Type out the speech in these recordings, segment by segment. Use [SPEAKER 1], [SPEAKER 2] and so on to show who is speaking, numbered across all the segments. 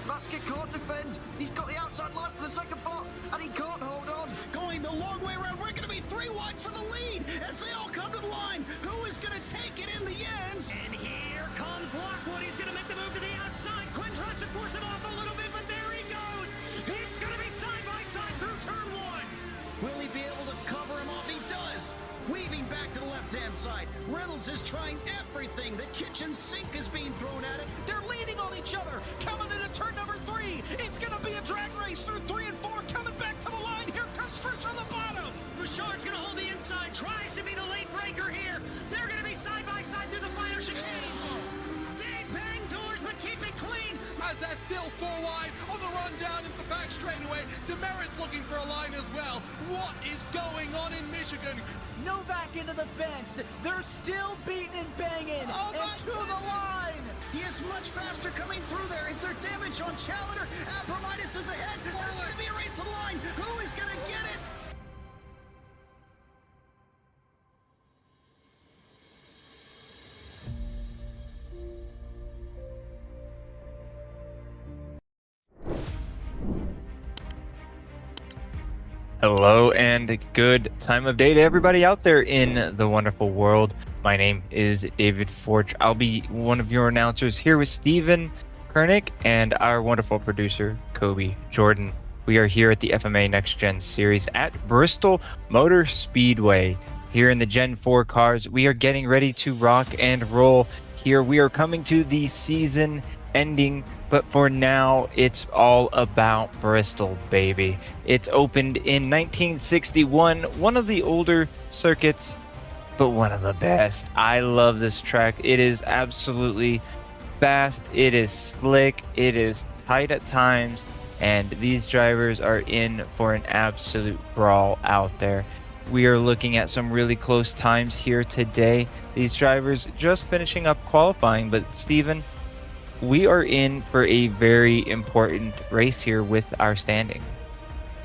[SPEAKER 1] Nascar can't defend. He's got the outside line for the second spot, and he can't hold on.
[SPEAKER 2] Going the long way around. We're going to be 3 wide for the lead as they all come to the line. Who is going to take it in the end?
[SPEAKER 3] And here comes Lockwood. He's going to make the move to the outside. Quinn tries to force him off a little bit, but there he goes. It's going to be side by side through turn 1.
[SPEAKER 2] Will he be able to cover him off? He does. Weaving back to the left-hand side. Reynolds is trying everything. The kitchen sink is being thrown at it.
[SPEAKER 4] They're leaning on each other. Coming into turn number 3. It's going to be a drag race through 3 and 4. Coming back to the line. Here comes Frisch on the bottom.
[SPEAKER 3] Bouchard's going to hold the inside. Tries to be the late breaker here. They're going to be side by side through the final chicane. They bang doors, but keep it clean.
[SPEAKER 5] As they're still 4 wide on the run down into the back straightaway. Demerit's looking for a line as well. What is going on in Michigan?
[SPEAKER 4] Novak into the fence. They're still beating and banging.
[SPEAKER 2] Oh,
[SPEAKER 4] and to the line.
[SPEAKER 2] He is much faster coming through there. Is there damage on Challenger? Abramitis is ahead. There's going to be a race to the line. Who is going to get it?
[SPEAKER 6] Hello and good time of day to everybody out there in the wonderful world. My name is David Forge. I'll be one of your announcers here with Steven Kernick and our wonderful producer, Kobe Jordan. We are here at the FMA Next Gen Series at Bristol Motor Speedway. Here in the Gen 4 cars, we are getting ready to rock and roll. Here we are coming to the season ending, but for now it's all about Bristol, baby. It's opened in 1961, one of the older circuits, but one of the best. I love this track. It is absolutely fast, it is slick, it is tight at times, and these drivers are in for an absolute brawl out there. We are looking at some really close times here today. These drivers just finishing up qualifying, but Steven, we are in for a very important race here with our standing.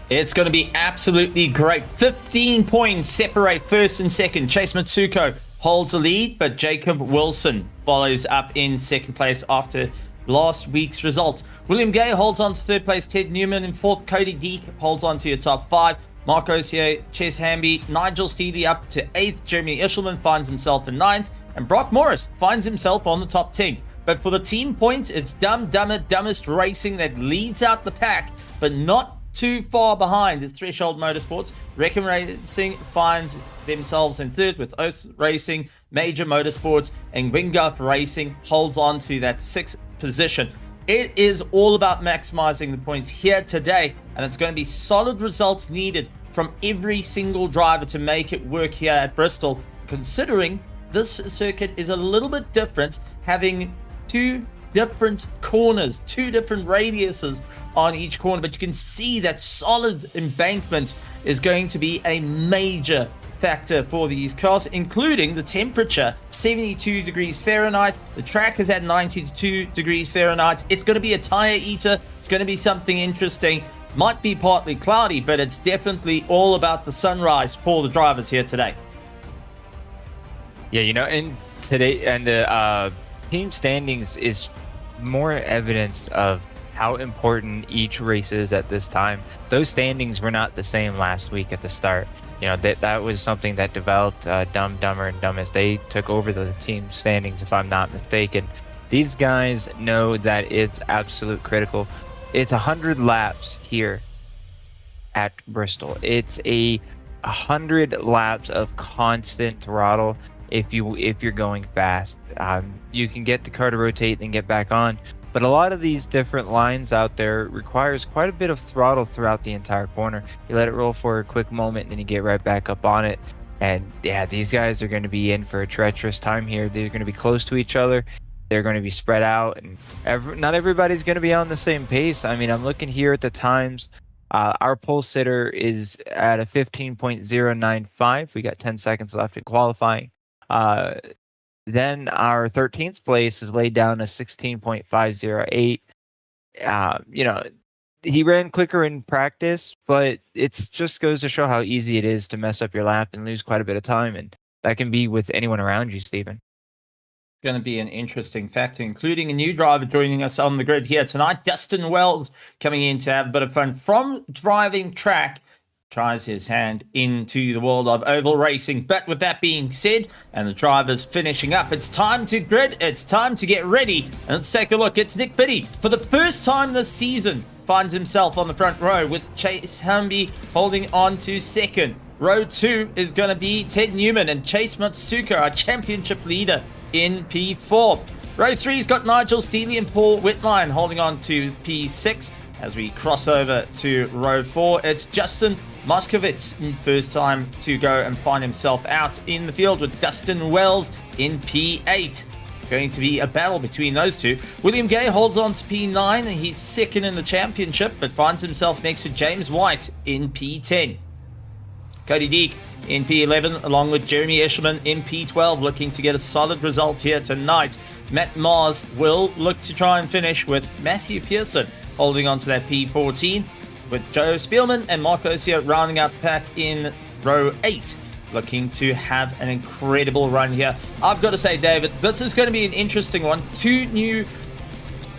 [SPEAKER 7] It's going to be absolutely great. 15 points separate first and second. Chase Mitsuko holds the lead, but Jacob Wilson follows up in second place after last week's result. William Gay holds on to third place. Ted Newman in fourth. Cody Deek holds on to your top 5. Mark Osier, Chase Hamby, Nigel Steely up to 8th. Jeremy Ishelman finds himself in 9th. And Brock Morris finds himself on the top 10. But for the team points, it's Dumbest Racing that leads out the pack, but not too far behind is Threshold Motorsports. Wreckham Racing finds themselves in 3rd with Oath Racing, Major Motorsports, and Wingulf Racing holds on to that 6th position. It is all about maximizing the points here today, and it's going to be solid results needed from every single driver to make it work here at Bristol, considering this circuit is a little bit different, having 2 different corners, 2 different radiuses on each corner, but you can see that solid embankment is going to be a major factor for these cars, including the temperature, 72 degrees Fahrenheit. The track is at 92 degrees Fahrenheit. It's going to be a tire eater. It's going to be something interesting. Might be partly cloudy, but it's definitely all about the sunrise for the drivers here today.
[SPEAKER 6] Yeah, you know, and today, and the team standings is more evidence of how important each race is at this time. Those standings were not the same last week at the start. You know, that was something that developed. Dumb, Dumber, and Dumbest, they took over the team standings, if I'm not mistaken. These guys know that it's absolute critical. It's 100 laps here at Bristol. It's 100 laps of constant throttle. If you're going fast, you can get the car to rotate and get back on, but a lot of these different lines out there requires quite a bit of throttle throughout the entire corner. You let it roll for a quick moment and then you get right back up on it. And yeah, these guys are going to be in for a treacherous time here. They're going to be close to each other. They're going to be spread out, and not everybody's going to be on the same pace. I mean, I'm looking here at the times. Our pole sitter is at a 15.095. We got 10 seconds left in qualifying. Then our 13th place is laid down as 16.508. You know, he ran quicker in practice, but it just goes to show how easy it is to mess up your lap and lose quite a bit of time, and that can be with anyone around you, Steven.
[SPEAKER 7] Going to be an interesting factor, including a new driver joining us on the grid here tonight. Dustin Wells coming in to have a bit of fun from driving track. Tries his hand into the world of oval racing. But with that being said, and the drivers finishing up, it's time to grid. It's time to get ready. And let's take a look. It's Nick Biddy, for the first time this season, finds himself on the front row with Chase Hamby holding on to second. Row 2 is going to be Ted Newman and Chase Matsuka, our championship leader, in P4. Row 3's got Nigel Steele and Paul Whitline holding on to P6. As we cross over to row 4, it's Justin Moskovitz, first time to go and find himself out in the field with Dustin Wells in P8. It's going to be a battle between those two. William Gay holds on to P9 and he's second in the championship, but finds himself next to James White in P10. Cody Deek in P11 along with Jeremy Eshelman in P12, looking to get a solid result here tonight. Matt Mars will look to try and finish with Matthew Pearson holding on to that P14, with Joe Spielman and Mark Osio rounding out the pack in row 8, looking to have an incredible run here. I've got to say, David, this is going to be an interesting one. Two new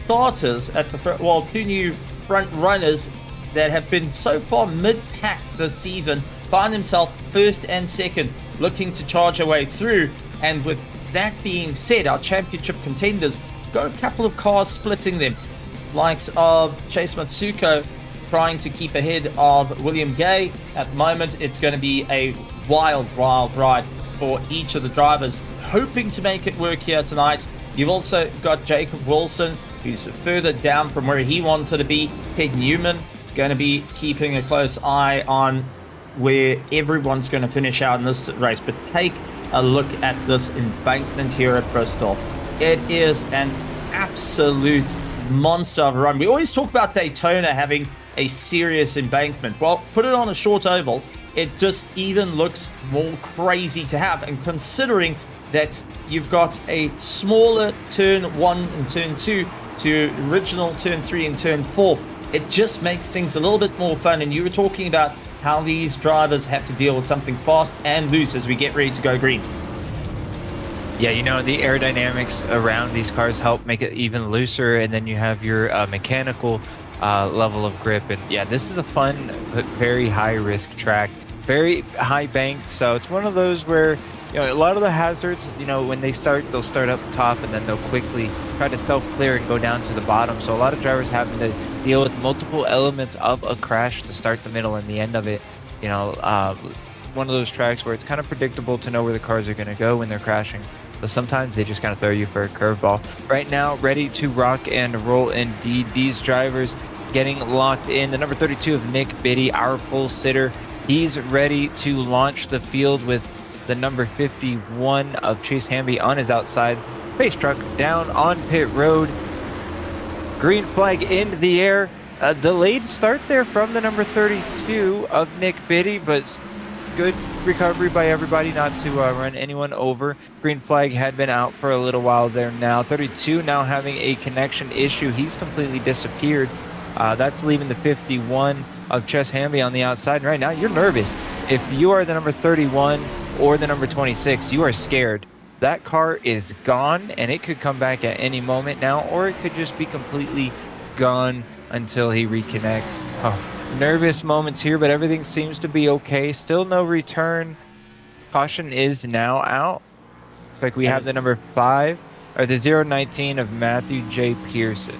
[SPEAKER 7] starters at the front, well, two new front runners that have been so far mid-pack this season find themselves first and second, looking to charge their way through. And with that being said, our championship contenders got a couple of cars splitting them, likes of Chase Matsuko trying to keep ahead of William Gay. At the moment, it's going to be a wild ride for each of the drivers, hoping to make it work here tonight. You've also got Jacob Wilson, who's further down from where he wanted to be. Ted Newman going to be keeping a close eye on where everyone's going to finish out in this race. But take a look at this embankment here at Bristol. It is an absolute monster of a run. We always talk about Daytona having a serious embankment. Well, put it on a short oval, it just even looks more crazy to have. And considering that you've got a smaller turn 1 and turn 2 to original turn 3 and turn 4, it just makes things a little bit more fun. And you were talking about how these drivers have to deal with something fast and loose as we get ready to go green.
[SPEAKER 6] Yeah, you know, the aerodynamics around these cars help make it even looser, and then you have your mechanical level of grip. And yeah, this is a fun but very high risk track, very high banked. So it's one of those where, you know, a lot of the hazards, you know, when they start, they'll start up top and then they'll quickly try to self-clear and go down to the bottom. So a lot of drivers having to deal with multiple elements of a crash to start the middle and the end of it. You know, one of those tracks where it's kind of predictable to know where the cars are going to go when they're crashing, but sometimes they just kind of throw you for a curveball. Right now, ready to rock and roll indeed. These drivers getting locked in. The number 32 of Nick Biddy, our pole sitter, he's ready to launch the field with the number 51 of Chase Hamby on his outside. Pace truck down on pit road. Green flag in the air. A delayed start there from the number 32 of Nick Biddy, but good recovery by everybody not to run anyone over. Green flag had been out for a little while there now. 32 now having a connection issue. He's completely disappeared. That's leaving the 51 of Chess Hamby on the outside. And right now, you're nervous. If you are the number 31 or the number 26, you are scared. That car is gone, and it could come back at any moment now, or it could just be completely gone until he reconnects. Oh, nervous moments here, but everything seems to be okay. Still no return. Caution is now out. Looks like we have the number 5, or the 019 of Matthew J. Pearson.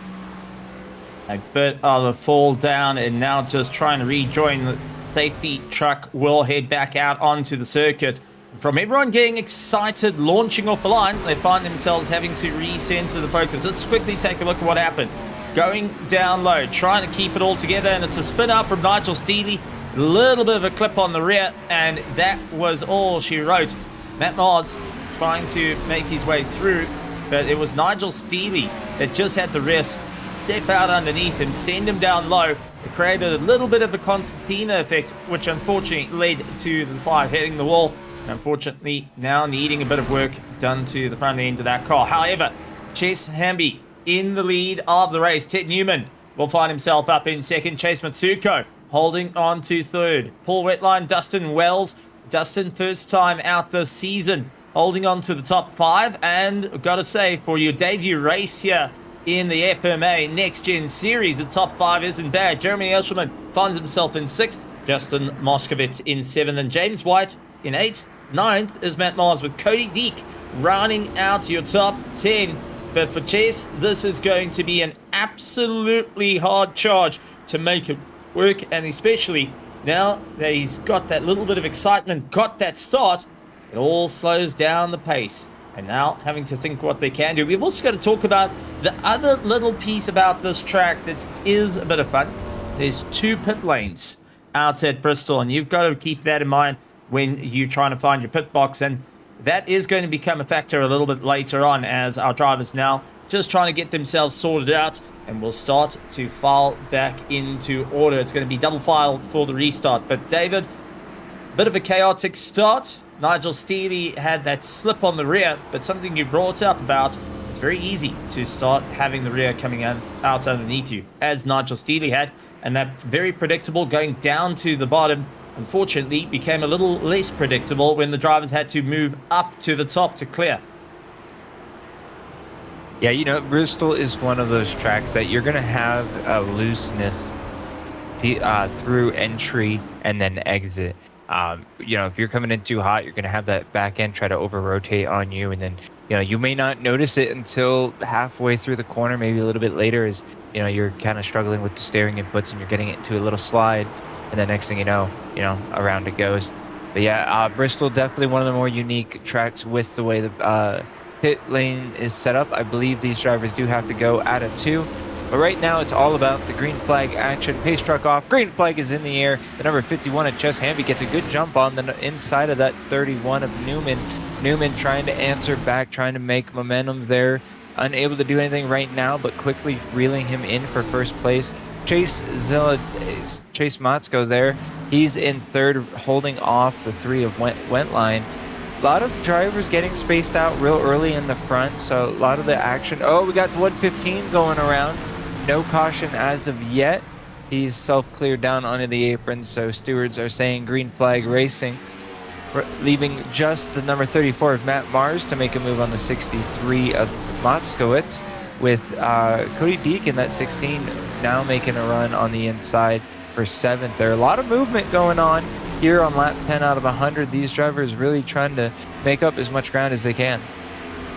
[SPEAKER 7] A bit of a fall down, and now just trying to rejoin. The safety truck will head back out onto the circuit. From everyone getting excited, launching off the line, they find themselves having to recenter the focus. Let's quickly take a look at what happened. Going down low, trying to keep it all together, and it's a spin up from Nigel Steele. A little bit of a clip on the rear, and that was all she wrote. Matt Mars trying to make his way through, but it was Nigel Steele that just had the rest. Step out underneath him, send him down low. It created a little bit of a concertina effect, which unfortunately led to the 5 hitting the wall. Unfortunately, now needing a bit of work done to the front end of that car. However, Chase Hamby in the lead of the race. Ted Newman will find himself up in second. Chase Matsuko holding on to third. Paul Wetline, Dustin Wells. Dustin, first time out this season, holding on to the top 5. And gotta say, for your debut race here in the FMA Next Gen Series, the top 5 isn't bad. Jeremy Eshelman finds himself in 6th, Justin Moskowitz in 7th, and James White in 8th. 9th is Matt Mars with Cody Deek rounding out your top 10. But for Chase, this is going to be an absolutely hard charge to make it work, and especially now that he's got that little bit of excitement, got that start, it all slows down the pace. And now having to think what they can do. We've also got to talk about the other little piece about this track that is a bit of fun. There's 2 pit lanes out at Bristol, and you've got to keep that in mind when you're trying to find your pit box, and that is going to become a factor a little bit later on as our drivers now just trying to get themselves sorted out, and we'll start to file back into order. It's going to be double file for the restart. But David, bit of a chaotic start. Nigel Steely had that slip on the rear, but something you brought up about, it's very easy to start having the rear coming out underneath you, as Nigel Steely had, and that very predictable going down to the bottom, unfortunately, became a little less predictable when the drivers had to move up to the top to clear.
[SPEAKER 6] Yeah, you know, Bristol is one of those tracks that you're going to have a looseness through entry and then exit. You know, if you're coming in too hot, you're going to have that back end try to over-rotate on you, and then, you know, you may not notice it until halfway through the corner, maybe a little bit later, as, you know, you're kind of struggling with the steering inputs and you're getting it into a little slide. And then next thing you know, around it goes. But yeah, Bristol, definitely one of the more unique tracks with the way the pit lane is set up. I believe these drivers do have to go out of 2. But right now, it's all about the green flag action. Pace truck off. Green flag is in the air. The number 51 of Chess Hamby gets a good jump on the inside of that 31 of Newman. Newman trying to answer back, trying to make momentum there. Unable to do anything right now, but quickly reeling him in for first place. Chase Motzko there. He's in 3rd, holding off the 3 of Wentline. A lot of drivers getting spaced out real early in the front, so a lot of the action. Oh, we got the 115 going around. No caution as of yet. He's self-cleared down onto the apron, so stewards are saying green flag racing, leaving just the number 34 of Matt Mars to make a move on the 63 of Moskowitz, with Cody Deek in that 16 now making a run on the inside for 7th. There are a lot of movement going on here on lap 10 out of 100. These drivers really trying to make up as much ground as they can.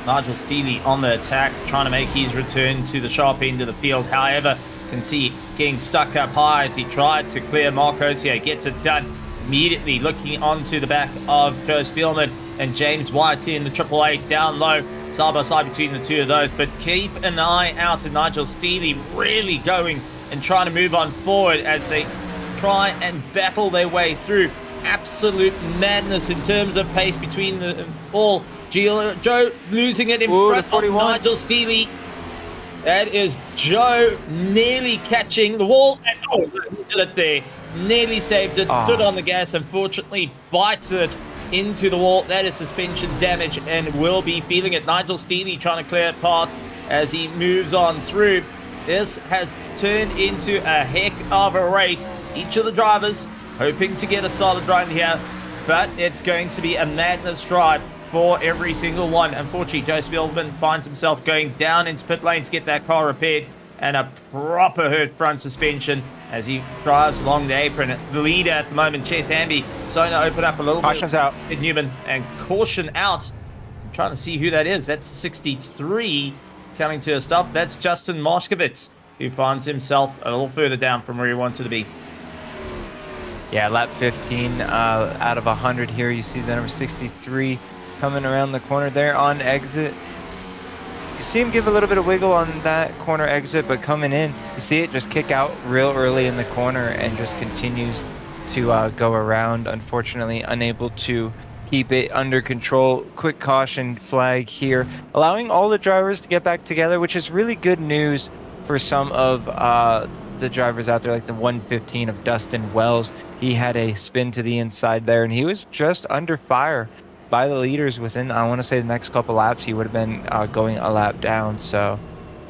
[SPEAKER 7] Nigel Steely on the attack, trying to make his return to the sharp end of the field. However, you can see getting stuck up high as he tried to clear Marcos here. Gets it done immediately, looking onto the back of Joe Spielman and James White in the Triple Eight down low. Side by side between the 2 of those, but keep an eye out to Nigel Steely really going and trying to move on forward as they try and battle their way through. Absolute madness in terms of pace between the all. Joe losing it in front of Nigel Steely. That is Joe nearly catching the wall, and oh, he did it there. Nearly saved it, stood on the gas, unfortunately bites it into the wall. That is suspension damage and will be feeling it. Nigel Steely trying to clear it past as he moves on through. This has turned into a heck of a race. Each of the drivers hoping to get a solid run here, but it's going to be a madness drive for every single one. Unfortunately, Joe Spielman finds himself going down into pit lane to get that car repaired, and a proper hurt front suspension as he drives along the apron. The leader at the moment, Chess Hamby, starting to open up a little
[SPEAKER 6] Caution's
[SPEAKER 7] bit.
[SPEAKER 6] out.
[SPEAKER 7] Newman, and caution out. I'm trying to see who that is. That's 63 coming to a stop. That's Justin Moskowitz, who finds himself a little further down from where he wanted to be.
[SPEAKER 6] Yeah, lap 15 out of 100 here. You see the number 63 coming around the corner there on exit. You see him give a little bit of wiggle on that corner exit, but coming in, you see it just kick out real early in the corner and just continues to go around. Unfortunately, unable to keep it under control. Quick caution flag here, allowing all the drivers to get back together, which is really good news for some of the drivers out there, like the 115 of Dustin Wells. He had a spin to the inside there, and he was just under fire by the leaders within, I want to say, the next couple laps. He would have been going a lap down. So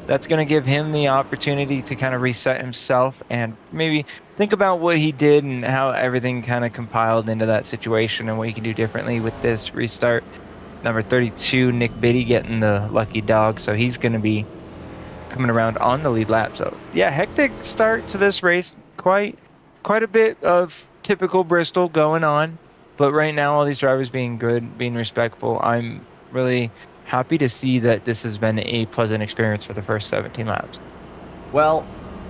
[SPEAKER 6] that's going to give him the opportunity to kind of reset himself and maybe think about what he did and how everything kind of compiled into that situation and what he can do differently with this restart. number 32, Nick Biddy, getting the lucky dog. So he's going to be coming around on the lead lap. So yeah, hectic start to this race. Quite a bit of typical Bristol going on. But right now, all these drivers being good, being respectful. I'm really happy to see that this has been a pleasant experience for the first 17 laps.
[SPEAKER 7] Well,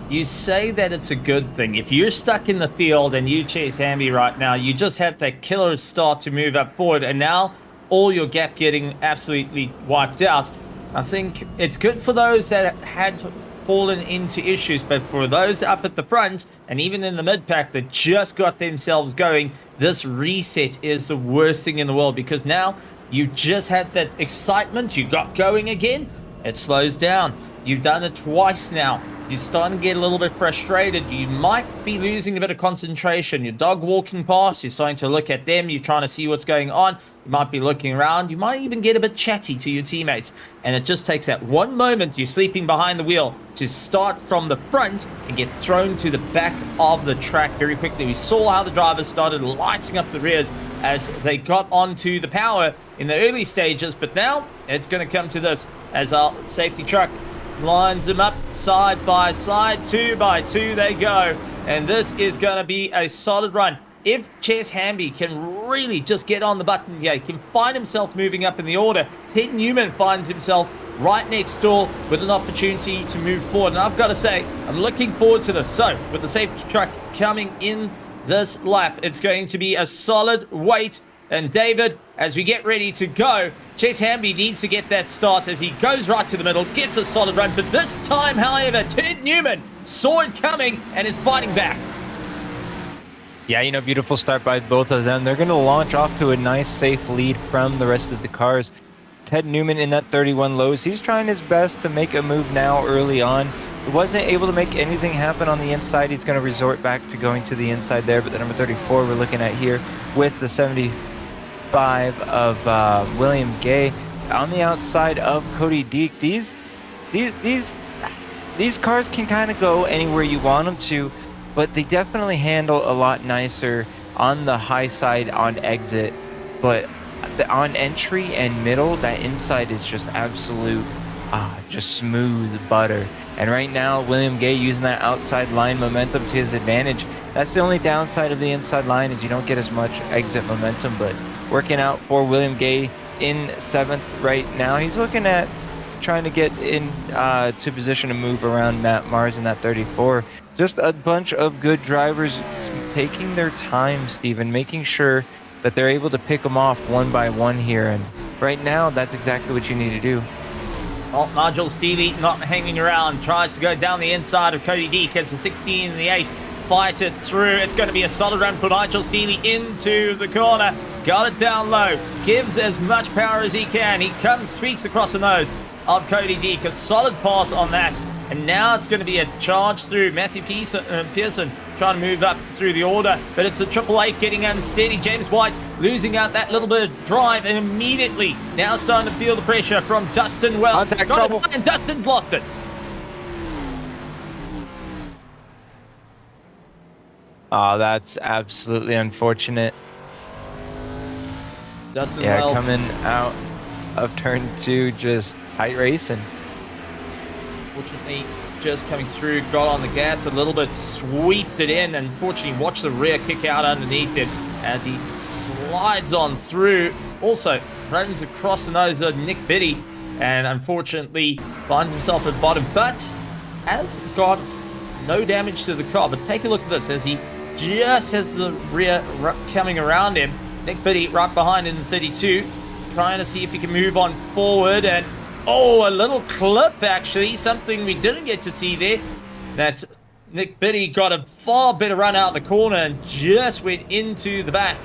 [SPEAKER 7] you say that it's a good thing. If you're stuck in the field and you chase Hamby right now, you just had that killer start to move up forward, and now all your gap getting absolutely wiped out. I think it's good for those that had fallen into issues, but for those up at the front and even in the mid-pack that just got themselves going, this reset is the worst thing in the world, because now you just had that excitement, you got going again, it slows down. You've done it twice now. You're starting to get a little bit frustrated. You might be losing a bit of concentration. Your dog walking past, you're starting to look at them. You're trying to see what's going on. You might be looking around. You might even get a bit chatty to your teammates. And it just takes that one moment you're sleeping behind the wheel to start from the front and get thrown to the back of the track very quickly. We saw how the drivers started lighting up the rears as they got onto the power in the early stages. But now it's going to come to this as our safety truck lines them up side by side, 2 by 2 they go, and this is going to be a solid run. If Chase Hamby can really just get on the button, yeah, he can find himself moving up in the order. Ted Newman finds himself right next door with an opportunity to move forward, and I've got to say, I'm looking forward to this. So with the safety truck coming in this lap, it's going to be a solid wait. And David, as we get ready to go, Chase Hamby needs to get that start as he goes right to the middle, gets a solid run. But this time, however, Ted Newman saw it coming and is fighting back.
[SPEAKER 6] Yeah, you know, beautiful start by both of them. They're going to launch off to a nice, safe lead from the rest of the cars. Ted Newman in that 31 lows. He's trying his best to make a move now early on. He wasn't able to make anything happen on the inside. He's going to resort back to going to the inside there. But the number 34 we're looking at here with the 75 of William Gay on the outside of Cody Deek. These cars can kind of go anywhere you want them to, but they definitely handle a lot nicer on the high side on exit. But on entry and middle, that inside is just absolute, just smooth butter. And right now, William Gay using that outside line momentum to his advantage. That's the only downside of the inside line, is you don't get as much exit momentum, but working out for William Gay in 7th right now. He's looking at trying to get in to position to move around Matt Mars in that 34. Just a bunch of good drivers taking their time, Steven, making sure that they're able to pick them off one by one here. And right now, that's exactly what you need to do.
[SPEAKER 7] Well, Nigel Steely not hanging around, tries to go down the inside of Cody Deek as the 16 and the 8 fight it through. It's going to be a solid run for Nigel Steely into the corner. Got it down low, gives as much power as he can. He comes, sweeps across the nose of Cody Deek. A solid pass on that. And now it's going to be a charge through. Matthew Pearson trying to move up through the order, but it's a 888 getting unsteady. James White losing out that little bit of drive, and immediately now starting to feel the pressure from Dustin Wells. And Dustin's lost it.
[SPEAKER 6] Oh, that's absolutely unfortunate.
[SPEAKER 7] Dustin Wells
[SPEAKER 6] coming out of turn 2, just tight racing.
[SPEAKER 7] Fortunately, just coming through, got on the gas a little bit, sweeped it in, and fortunately watched the rear kick out underneath it as he slides on through. Also runs across the nose of Nick Biddy, and unfortunately finds himself at bottom, but has got no damage to the car. But take a look at this as he just has the rear coming around him. Nick Biddy right behind in the 32, trying to see if he can move on forward, and a little clip, actually. Something we didn't get to see there. That Nick Biddy got a far better run out of the corner and just went into the back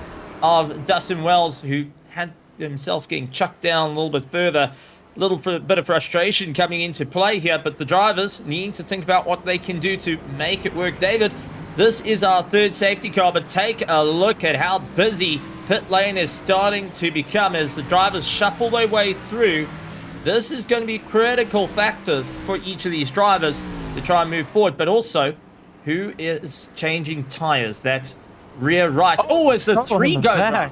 [SPEAKER 7] of Dustin Wells, who had himself getting chucked down a little bit further. A little bit of frustration coming into play here, but the drivers need to think about what they can do to make it work. David, this is our third safety car, but take a look at how busy pit lane is starting to become as the drivers shuffle their way through. This is going to be critical factors for each of these drivers to try and move forward, but also who is changing tires. That rear right. It's the 3 go.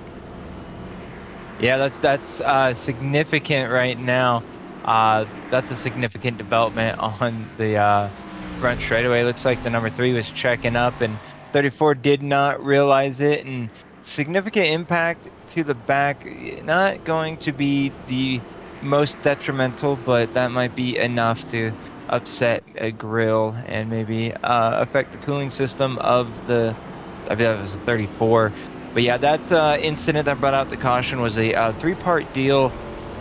[SPEAKER 6] Yeah, that's significant right now. That's a significant development on the front straightaway. Looks like the number 3 was checking up, and 34 did not realize it. And significant impact to the back. Not going to be the most detrimental, but that might be enough to upset a grill and maybe affect the cooling system of the, I believe it was a 34. But yeah, that incident that brought out the caution was a 3-part deal.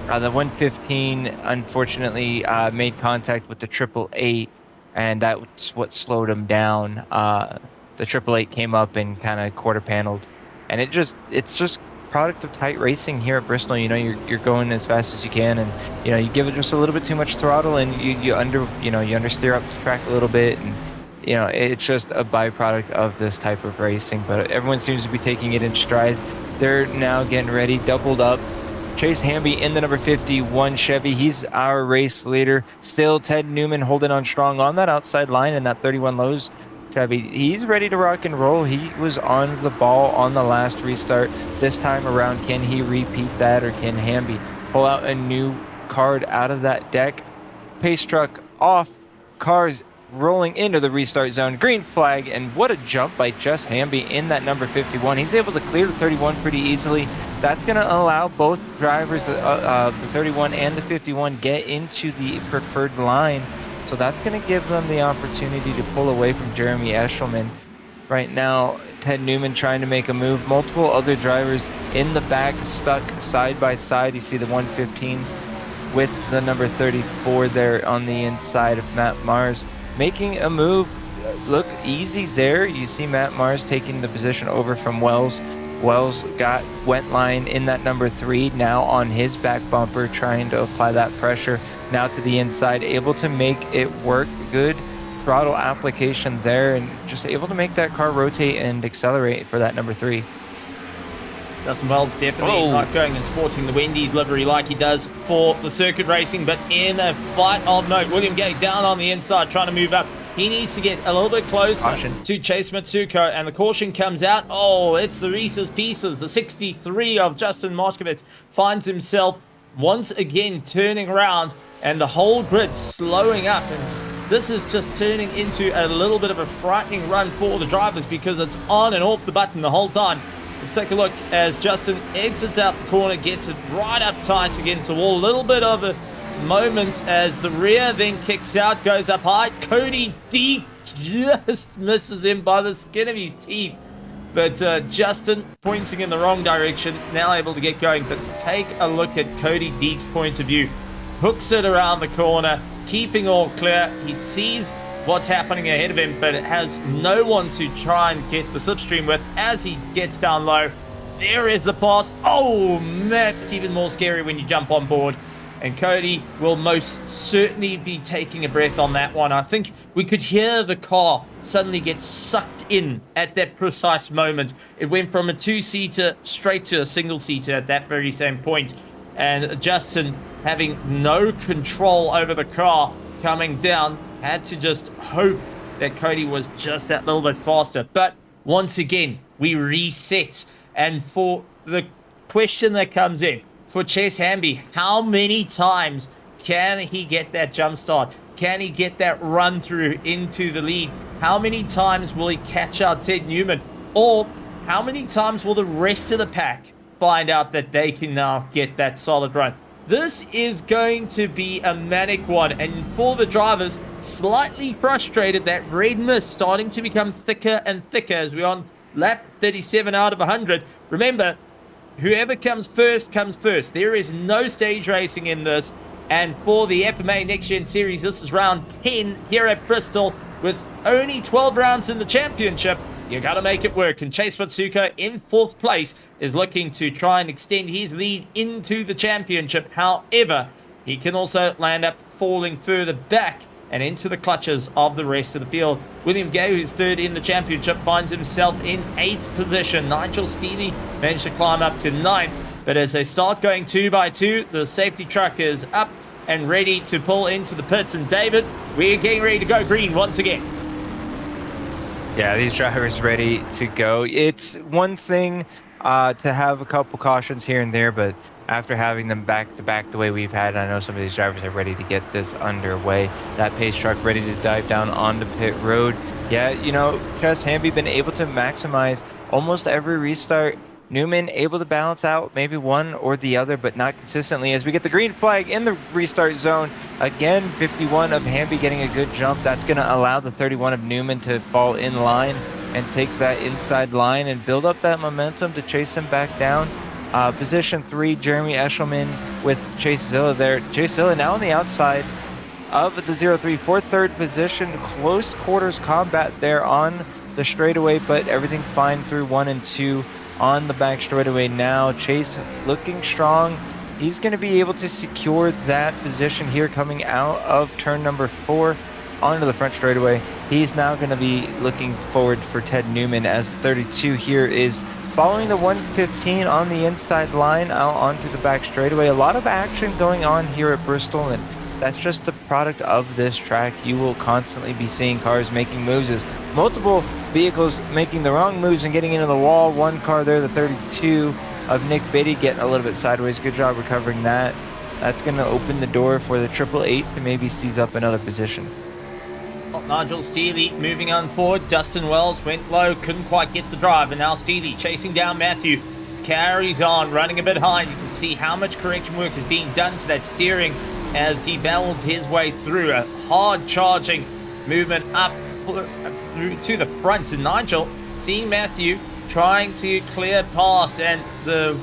[SPEAKER 6] The 115 unfortunately made contact with the 888, and that's what slowed him down. The 888 came up and kind of quarter paneled, and it's just product of tight racing here at Bristol. You know, you're going as fast as you can, and you know, you give it just a little bit too much throttle, and you understeer up the track a little bit, and you know, it's just a byproduct of this type of racing. But everyone seems to be taking it in stride. They're now getting ready, doubled up. Chase Hamby in the number 51 Chevy. He's our race leader. Still Ted Newman holding on strong on that outside line in that 31 Lowe's Chevy. He's ready to rock and roll. He was on the ball on the last restart. This time around, can he repeat that, or can Hamby pull out a new card out of that deck? Pace truck off, cars rolling into the restart zone. Green flag, and what a jump by Jess Hamby in that number 51. He's able to clear the 31 pretty easily. That's going to allow both drivers, the 31 and the 51, get into the preferred line. So that's going to give them the opportunity to pull away from Jeremy Eshelman. Right now, Ted Newman trying to make a move. Multiple other drivers in the back, stuck side by side. You see the 115 with the number 34 there on the inside of Matt Mars, making a move. Look easy there. You see Matt Mars taking the position over from Wells. Wells got Wentline in that number 3, now on his back bumper, trying to apply that pressure. Now to the inside, able to make it work. Good throttle application there, and just able to make that car rotate and accelerate for that number 3.
[SPEAKER 7] Justin Wells definitely not going and sporting the Wendy's livery like he does for the circuit racing, but in a fight of note. William Gay down on the inside, trying to move up. He needs to get a little bit closer to Chase Mitsuko, and the caution comes out. Oh, it's the Reese's Pieces. The 63 of Justin Moskowitz finds himself once again turning around, and the whole grid slowing up. And this is just turning into a little bit of a frightening run for the drivers, because it's on and off the button the whole time. Let's take a look as Justin exits out the corner, gets it right up tight against the wall. A little bit of a moment as the rear then kicks out, goes up high. Cody D just misses him by the skin of his teeth. But Justin pointing in the wrong direction, now able to get going. But take a look at Cody Deek's point of view. Hooks it around the corner, keeping all clear. He sees what's happening ahead of him, but it has no one to try and get the slipstream with as he gets down low. There is the pass. Oh, man, it's even more scary when you jump on board. And Cody will most certainly be taking a breath on that one. I think we could hear the car suddenly get sucked in at that precise moment. It went from a 2-seater straight to a single-seater at that very same point. And Justin, having no control over the car coming down, had to just hope that Cody was just that little bit faster. But once again, we reset. And for the question that comes in, for Chase Hamby, how many times can he get that jump start? Can he get that run through into the lead? How many times will he catch out Ted Newman? Or how many times will the rest of the pack find out that they can now get that solid run? This is going to be a manic one, and for the drivers, slightly frustrated that red mist starting to become thicker and thicker as we're on lap 37 out of 100. Remember, whoever comes first comes first. There is no stage racing in this. And for the FMA Next Gen Series, this is round 10 here at Bristol. With only 12 rounds in the championship, you got to make it work. And Chase Mitsuko in 4th place is looking to try and extend his lead into the championship. However, he can also land up falling further back and into the clutches of the rest of the field. William Gay, who's 3rd in the championship, finds himself in 8th position. Nigel Steely managed to climb up to 9th. But as they start going 2 by 2, the safety truck is up and ready to pull into the pits. And David, we're getting ready to go green once again.
[SPEAKER 6] Yeah, these drivers ready to go. It's one thing to have a couple cautions here and there, but after having them back-to-back the way we've had, I know some of these drivers are ready to get this underway. That pace truck ready to dive down onto pit road. Yeah, you know, Chess Hamby been able to maximize almost every restart. Newman able to balance out maybe one or the other, but not consistently. As we get the green flag in the restart zone, again, 51 of Hamby getting a good jump. That's going to allow the 31 of Newman to fall in line and take that inside line and build up that momentum to chase him back down. Position 3, Jeremy Eshelman with Chase Zilla there. Chase Zilla now on the outside of the 0-3 for third position. Close quarters combat there on the straightaway, but everything's fine through 1 and 2 on the back straightaway now. Chase looking strong. He's going to be able to secure that position here coming out of turn number 4 onto the front straightaway. He's now going to be looking forward for Ted Newman as 32 here is following the 115 on the inside line out onto the back straightaway. A lot of action going on here at Bristol, and that's just the product of this track. You will constantly be seeing cars making moves as multiple vehicles making the wrong moves and getting into the wall. One car there, the 32 of Nick Biddy, getting a little bit sideways. Good job recovering that. That's going to open the door for the 888 to maybe seize up another position.
[SPEAKER 7] Nigel Steely moving on forward. Dustin Wells went low, couldn't quite get the drive, and now Steely chasing down Matthew. Carries on, running a bit high. You can see how much correction work is being done to that steering as he battles his way through a hard charging movement up to the front. And Nigel seeing Matthew trying to clear past, and the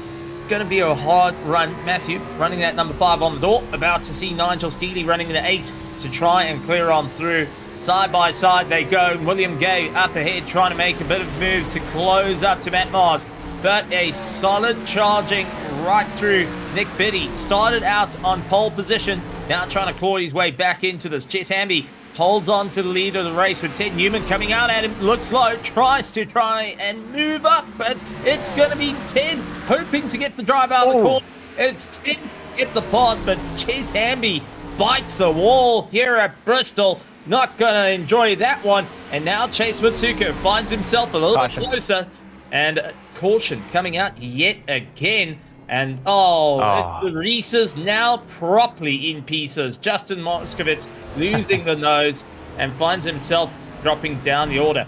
[SPEAKER 7] going to be a hard run. Matthew running that number 5 on the door, about to see Nigel Steely running the 8 to try and clear on through. Side by side they go. William Gay up ahead trying to make a bit of moves to close up to Matt Mars, but a solid charging right through Nick Biddy. Started out on pole position, now trying to claw his way back into this. Chess Hamby holds on to the lead of the race with Ted Newman coming out at him. Looks low, tries to try and move up, but it's going to be Ted hoping to get the drive out of the corner. It's Ted get the pass, but Chess Hamby bites the wall here at Bristol. Not going to enjoy that one. And now Chase Mitsuko finds himself a little bit closer. And caution coming out yet again. And it's the Reese's now properly in pieces. Justin Moskovitz losing the nose and finds himself dropping down the order.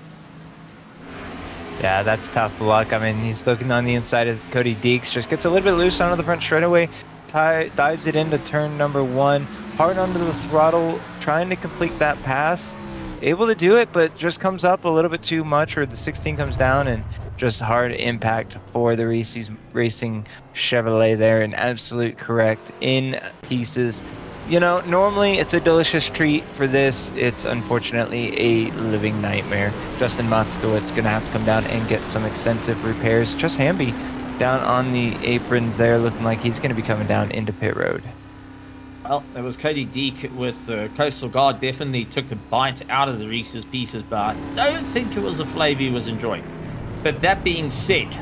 [SPEAKER 6] Yeah, that's tough luck. I mean, he's looking on the inside of Cody Deeks. Just gets a little bit loose onto the front straightaway. Dives it into turn number 1. Hard under the throttle, trying to complete that pass. Able to do it, but just comes up a little bit too much, or the 16 comes down, and just hard impact for the Reese's Racing Chevrolet there. An absolute correct in pieces. You know, normally it's a delicious treat for this. It's unfortunately a living nightmare. Justin Motzkowitz going to have to come down and get some extensive repairs. Just Hamby down on the aprons there, looking like he's going to be coming down into pit road.
[SPEAKER 7] Well, it was Cody Deek with the Coastal Guard. Definitely took a bite out of the Reese's Pieces, but I don't think it was a flavor he was enjoying. But that being said,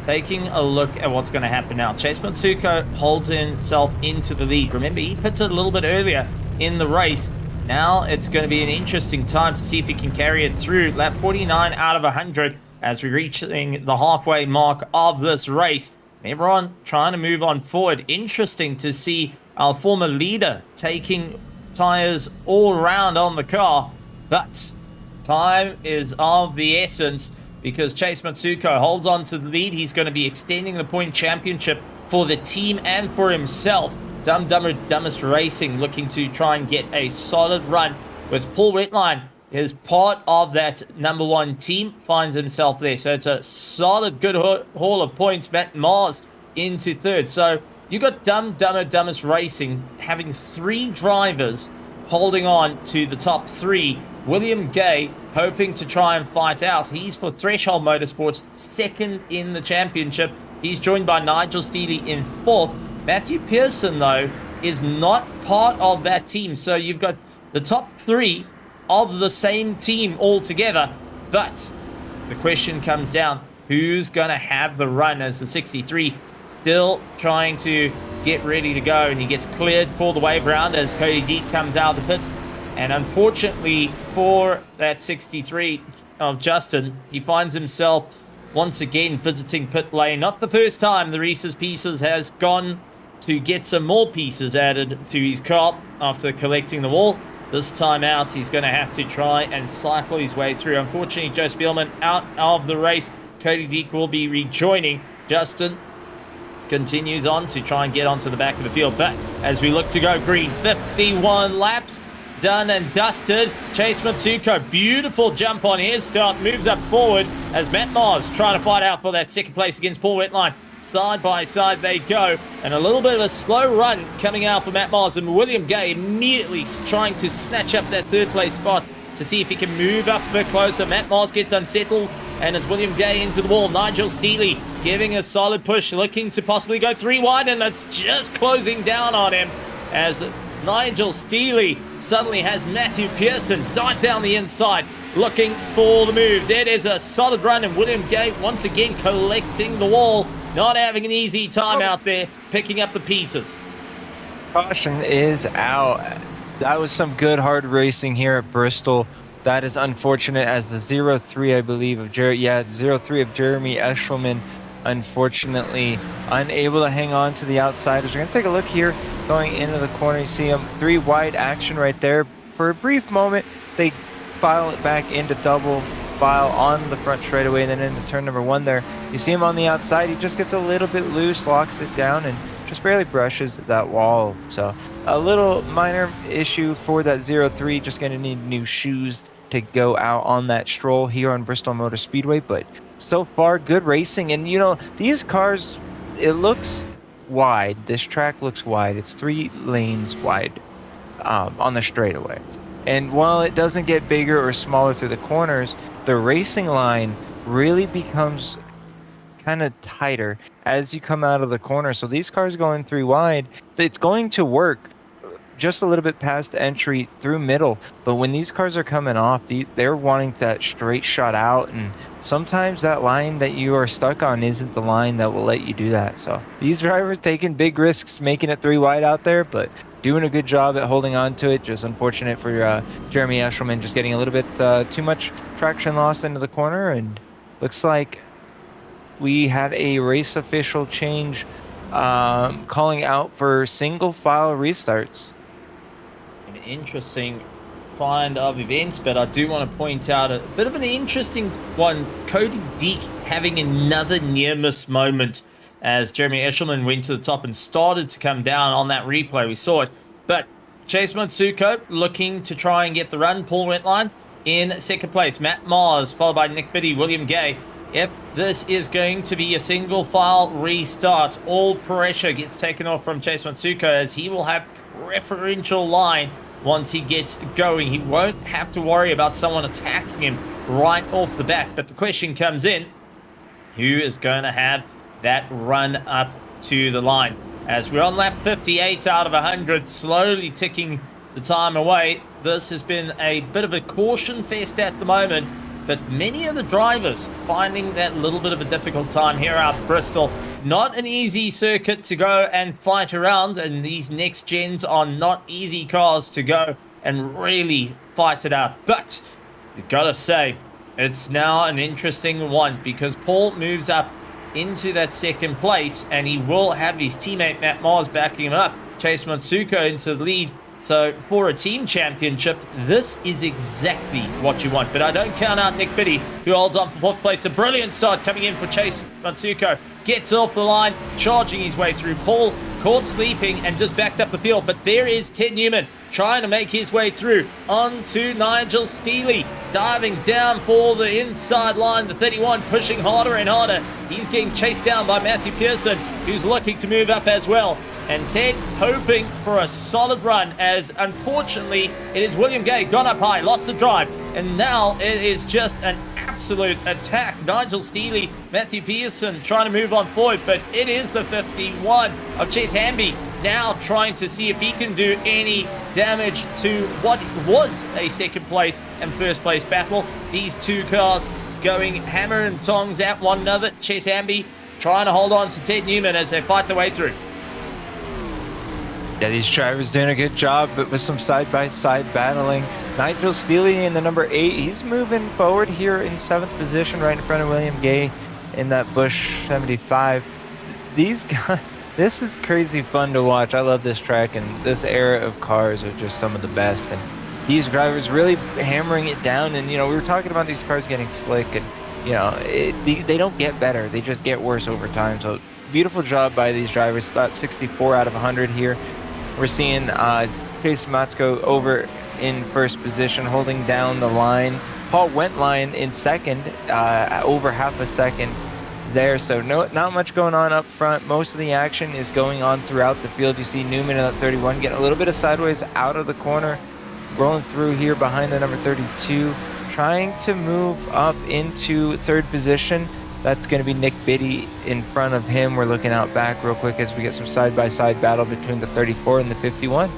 [SPEAKER 7] taking a look at what's going to happen now. Chase Mitsuko holds himself into the lead. Remember, he pitted a little bit earlier in the race. Now it's going to be an interesting time to see if he can carry it through. Lap 49 out of 100 as we're reaching the halfway mark of this race. Everyone trying to move on forward. Interesting to see our former leader taking tires all around on the car, but time is of the essence because Chase Mitsuko holds on to the lead. He's going to be extending the point championship for the team and for himself. Dumb Dumber Dumbest Racing looking to try and get a solid run with Paul Wetline is part of that number 1 team, finds himself there. So it's a solid good haul of points. Matt Mars into 3rd. So you got Dumb Dumber Dumbest Racing having 3 drivers holding on to the top 3. William Gay hoping to try and fight out. He's for Threshold Motorsports, 2nd in the championship. He's joined by Nigel Steely in 4th. Matthew Pearson, though, is not part of that team. So you've got the top 3 of the same team altogether. But the question comes down, who's going to have the run as the 63 still trying to get ready to go, and he gets cleared for the wave round as Cody Deek comes out of the pits. And unfortunately for that 63 of Justin, he finds himself once again visiting pit lane. Not the first time the Reese's Pieces has gone to get some more pieces added to his car after collecting the wall. This time out, he's going to have to try and cycle his way through. Unfortunately, Joe Spielman out of the race. Cody Deek will be rejoining. Justin continues on to try and get onto the back of the field. But as we look to go green, 51 laps done and dusted. Chase Matsuko, beautiful jump on his start, moves up forward as Matt Mars trying to fight out for that second place against Paul Wetline. Side by side they go, and a little bit of a slow run coming out for Matt Mars, and William Gay immediately trying to snatch up that third place spot to see if he can move up a bit closer. Matt Mars gets unsettled, and it's William Gay into the wall. Nigel Steely giving a solid push, looking to possibly go 3 wide, and it's just closing down on him as Nigel Steely suddenly has Matthew Pearson dive down the inside, looking for the moves. It is a solid run, and William Gay once again collecting the wall. Not having an easy time out there, picking up the pieces.
[SPEAKER 6] Caution is out. That was some good hard racing here at Bristol. That is unfortunate as the 0-3, I believe, of 0-3 of Jeremy Eshelman, unfortunately unable to hang on to the outsiders. We're going to take a look here going into the corner. You see him 3 wide action right there. For a brief moment, they file it back into double file on the front straightaway, and then into turn number 1 there, you see him on the outside. He just gets a little bit loose, locks it down, and just barely brushes that wall. So a little minor issue for that 0-3. Just going to need new shoes to go out on that stroll here on Bristol Motor Speedway. But so far, good racing. And you know, these cars, it looks wide. This track looks wide. It's 3 lanes wide on the straightaway. And while it doesn't get bigger or smaller through the corners, the racing line really becomes kind of tighter as you come out of the corner. So these cars going 3 wide, it's going to work just a little bit past entry through middle. But when these cars are coming off, they're wanting that straight shot out. And sometimes that line that you are stuck on isn't the line that will let you do that. So these drivers taking big risks, making it 3 wide out there, but doing a good job at holding on to it. Just unfortunate for Jeremy Eshelman, just getting a little bit too much traction lost into the corner. And looks like we had a race official change calling out for single file restarts.
[SPEAKER 7] An interesting find of events, but I do want to point out a bit of an interesting one. Cody Deek having another near miss moment as Jeremy Eshelman went to the top and started to come down on that replay. We saw it, but Chase Matsuko looking to try and get the run. Paul Wetline in second place. Matt Mars followed by Nick Biddy, William Gay. If this is going to be a single file restart, all pressure gets taken off from Chase Matsuko as he will have preferential line once he gets going. He won't have to worry about someone attacking him right off the bat. But the question comes in, who is going to have that run up to the line? As we're on lap 58 out of 100, slowly ticking the time away. This has been a bit of a caution fest at the moment, but many of the drivers finding that little bit of a difficult time here at Bristol. Not an easy circuit to go and fight around, and these next gens are not easy cars to go and really fight it out. But you've got to say, it's now an interesting one because Paul moves up into that second place, and he will have his teammate Matt Mars backing him up. Chase Matsuko into the lead. So for a team championship, this is exactly what you want. But I don't count out Nick Biddy, who holds on for 4th place. A brilliant start coming in for Chase Matsuko. Gets off the line, charging his way through. Paul caught sleeping and just backed up the field. But there is Ted Newman trying to make his way through onto Nigel Steely, diving down for the inside line. The 31 pushing harder and harder. He's getting chased down by Matthew Pearson, who's looking to move up as well. And Ted hoping for a solid run, as unfortunately it is William Gay gone up high, lost the drive, and now it is just an absolute attack. Nigel Steely, Matthew Pearson trying to move on forward, but it is the 51 of Chase Hamby now trying to see if he can do any damage to what was a second place and first place battle. These two cars going hammer and tongs at one another. Chase Hamby trying to hold on to Ted Newman as they fight their way through.
[SPEAKER 6] Yeah, these drivers doing a good job, but with some side-by-side battling. Nigel Steely in the number 8, he's moving forward here in 7th position right in front of William Gay in that Busch 75. These guys, this is crazy fun to watch. I love this track, and this era of cars are just some of the best. And these drivers really hammering it down. And, you know, we were talking about these cars getting slick, and, you know, they don't get better. They just get worse over time. So beautiful job by these drivers. About 64 out of 100 here. We're seeing Chase Matsko over in first position, holding down the line. Paul Wentline in second, over half a second there. So not much going on up front. Most of the action is going on throughout the field. You see Newman at 31 getting a little bit of sideways out of the corner, rolling through here behind the number 32, trying to move up into third position. That's going to be Nick Biddy in front of him. We're looking out back real quick as we get some side-by-side battle between the 34 and the 51.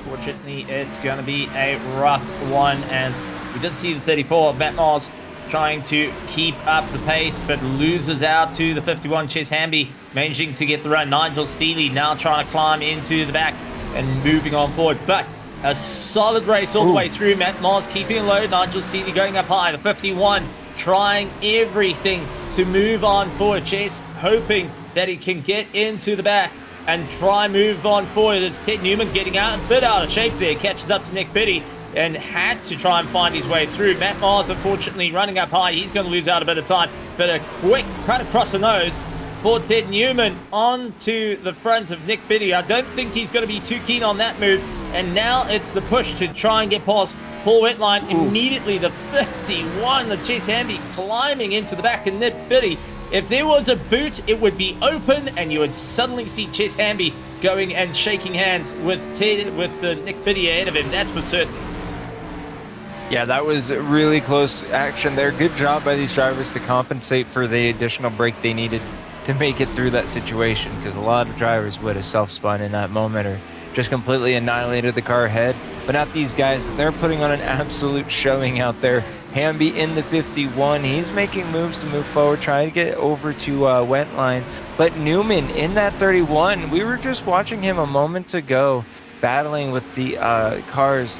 [SPEAKER 7] Fortunately, it's going to be a rough one, as we did see the 34, Matt Mars, trying to keep up the pace, but loses out to the 51, Chess Hamby, managing to get the run. Nigel Steely now trying to climb into the back and moving on forward, but a solid race all the way through. Matt Mars keeping it low, Nigel Steely going up high, the 51 trying everything to move on forward. Chess hoping that he can get into the back and try move on forward. It's Ted Newman getting out, a bit out of shape there, catches up to Nick Biddy and had to try and find his way through. Matt Mars, unfortunately, running up high. He's going to lose out a bit of time, but a quick cut across the nose for Ted Newman onto the front of Nick Biddy. I don't think he's going to be too keen on that move, and now it's the push to try and get past Paul Wetline. Immediately the 51 of Chase Hamby climbing into the back of Nick Biddy. If there was a boot, it would be open, and you would suddenly see Chase Hamby going and shaking hands with Nick Biddy ahead of him. That's for certain.
[SPEAKER 6] Yeah, that was really close action there. Good job by these drivers to compensate for the additional break they needed to make it through that situation, because a lot of drivers would have self-spun in that moment or just completely annihilated the car ahead. But not these guys. They're putting on an absolute showing out there. Hamby in the 51. He's making moves to move forward, trying to get over to Wentline. But Newman in that 31, we were just watching him a moment ago battling with the cars,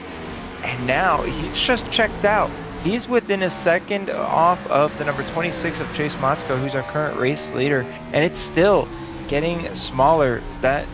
[SPEAKER 6] and now he's just checked out. He's within a second off of the number 26 of Chase Matsko, who's our current race leader, and it's still getting smaller. That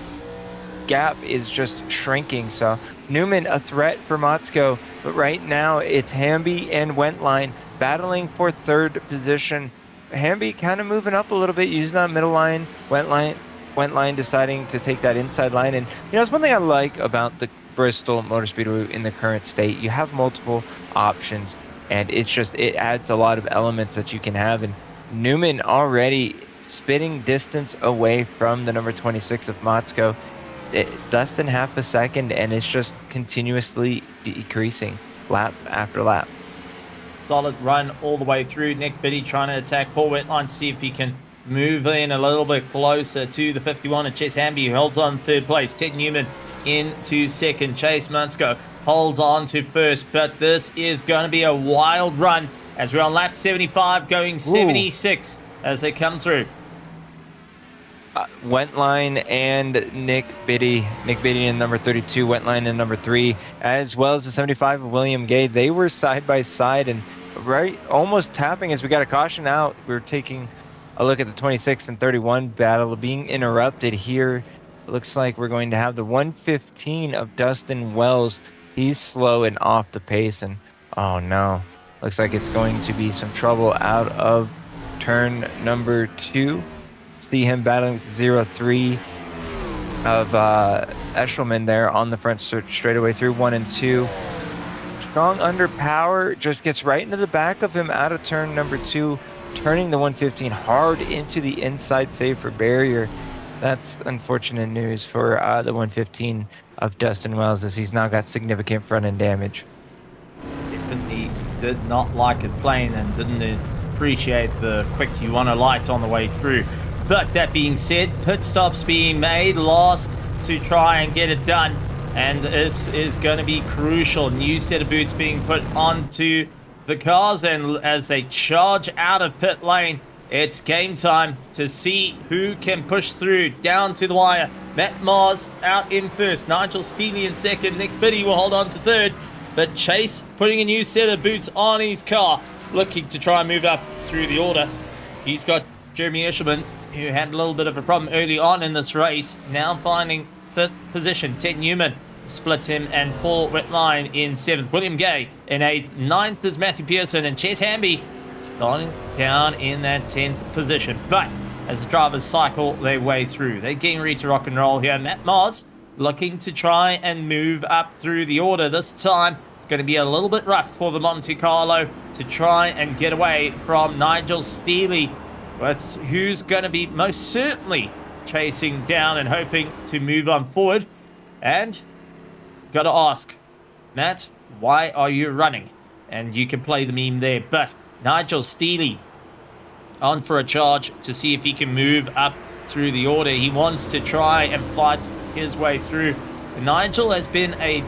[SPEAKER 6] gap is just shrinking. So Newman a threat for Matsko, but right now it's Hamby and Wentline battling for third position. Hamby kind of moving up a little bit, using that middle line. Wentline deciding to take that inside line. And you know, it's one thing I like about the Bristol Motor Speedway in the current state. You have multiple options, and it adds a lot of elements that you can have. And Newman already spitting distance away from the number 26 of Matsko. Less than half a second, and it's just continuously decreasing lap after lap.
[SPEAKER 7] Solid run all the way through. Nick Biddy trying to attack Paul Wetline to see if he can move in a little bit closer to the 51 of Chess Hamby, who holds on third place. Ted Newman into second. Chase Matsko holds on to first, but this is going to be a wild run as we're on lap 75 going 76 as they come through.
[SPEAKER 6] Wentline and Nick Biddy in number 32, Wentline in number 3, as well as the 75 of William Gay. They were side by side and right almost tapping as we got a caution out. We were taking a look at the 26 and 31 battle being interrupted here. It looks like we're going to have the 115 of Dustin Wells. He's slow and off the pace, and oh no, looks like it's going to be some trouble out of turn number 2. See him battling with 0-3 of Eshelman there on the front straightaway through 1 and 2. Strong under power, just gets right into the back of him out of turn number 2, turning the 115 hard into the inside save for barrier. That's unfortunate news for the 115 of Dustin Wells, as he's now got significant front end damage.
[SPEAKER 7] Definitely did not like it playing and didn't appreciate the quick you want to light on the way through. But that being said, pit stops being made, last to try and get it done. And this is going to be crucial. New set of boots being put onto the cars, and as they charge out of pit lane, it's game time to see who can push through down to the wire. Matt Mars out in first, Nigel Steely in second, Nick Biddy will hold on to third, but Chase putting a new set of boots on his car. looking to try and move up through the order. He's got Jeremy Eshelman, who had a little bit of a problem early on in this race, now finding 5th position. Ted Newman splits him and Paul Whitline in 7th. William Gay in 8th. 9th is Matthew Pearson, and Chess Hamby starting down in that 10th position. But as the drivers cycle their way through, they're getting ready to rock and roll here. Matt Mars looking to try and move up through the order. This time it's going to be a little bit rough for the Monte Carlo to try and get away from Nigel Steele. But who's going to be most certainly chasing down and hoping to move on forward. And got to ask, Matt, why are you running? And you can play the meme there. But Nigel Steele on for a charge to see if he can move up through the order. He wants to try and fight his way through. Nigel has been a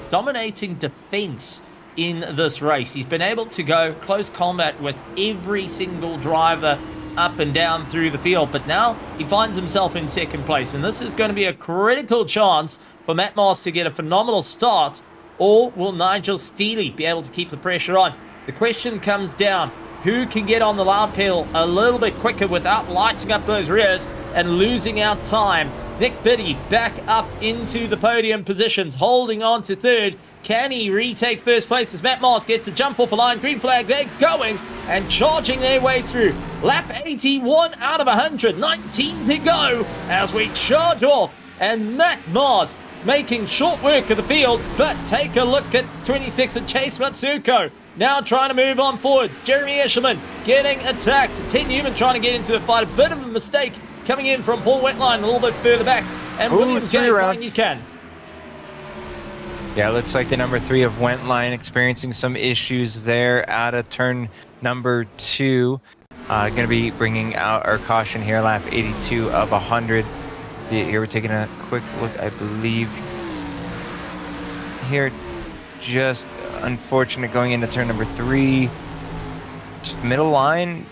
[SPEAKER 7] dominating defense in this race. He's been able to go close combat with every single driver up and down through the field, but now he finds himself in 2nd place, and this is going to be a critical chance for Matt Moss to get a phenomenal start, or will Nigel Steele be able to keep the pressure on? The question comes down, who can get on the loud pedal a little bit quicker without lighting up those rears and losing out time? Nick Biddy back up into the podium positions, holding on to 3rd. Can he retake 1st place as Matt Mars gets a jump off a line? Green flag, they're going and charging their way through. Lap 81 out of 100, 19 to go as we charge off. And Matt Mars making short work of the field, but take a look at 26 and Chase Matsuko. Now trying to move on forward. Jeremy Eshelman getting attacked. Ted Newman trying to get into the fight. A bit of a mistake coming in from Paul Wetline a little bit further back. And William Gay playing his can.
[SPEAKER 6] Yeah, it looks like the number 3 of Wentline experiencing some issues there out of turn number 2. Going to be bringing out our caution here, lap 82 of 100. Here we're taking a quick look, I believe. Here, just unfortunate going into turn number 3. Just middle line,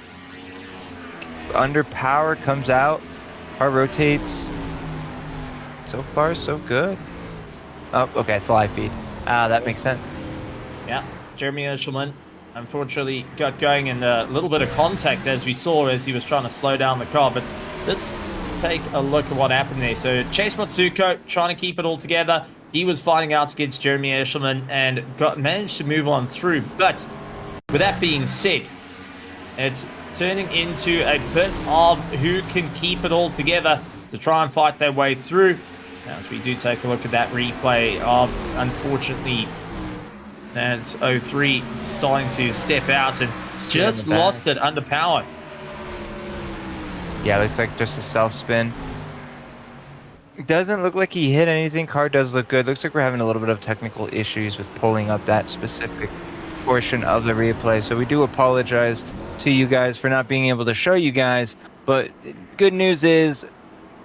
[SPEAKER 6] under power comes out. Car rotates. So far, so good. Oh, okay, it's a live feed. That makes sense.
[SPEAKER 7] Yeah, Jeremy Eshelman unfortunately got going in a little bit of contact as we saw as he was trying to slow down the car. But let's take a look at what happened there. So Chase Matsuko trying to keep it all together. He was fighting out against Jeremy Eshelman and managed to move on through. But with that being said, it's turning into a bit of who can keep it all together to try and fight their way through. As we do take a look at that replay of, unfortunately, that's 03 starting to step out and just lost it under power.
[SPEAKER 6] Yeah, looks like just a self spin. Doesn't look like he hit anything. Car does look good. Looks like we're having a little bit of technical issues with pulling up that specific portion of the replay. So we do apologize to you guys for not being able to show you guys. But good news is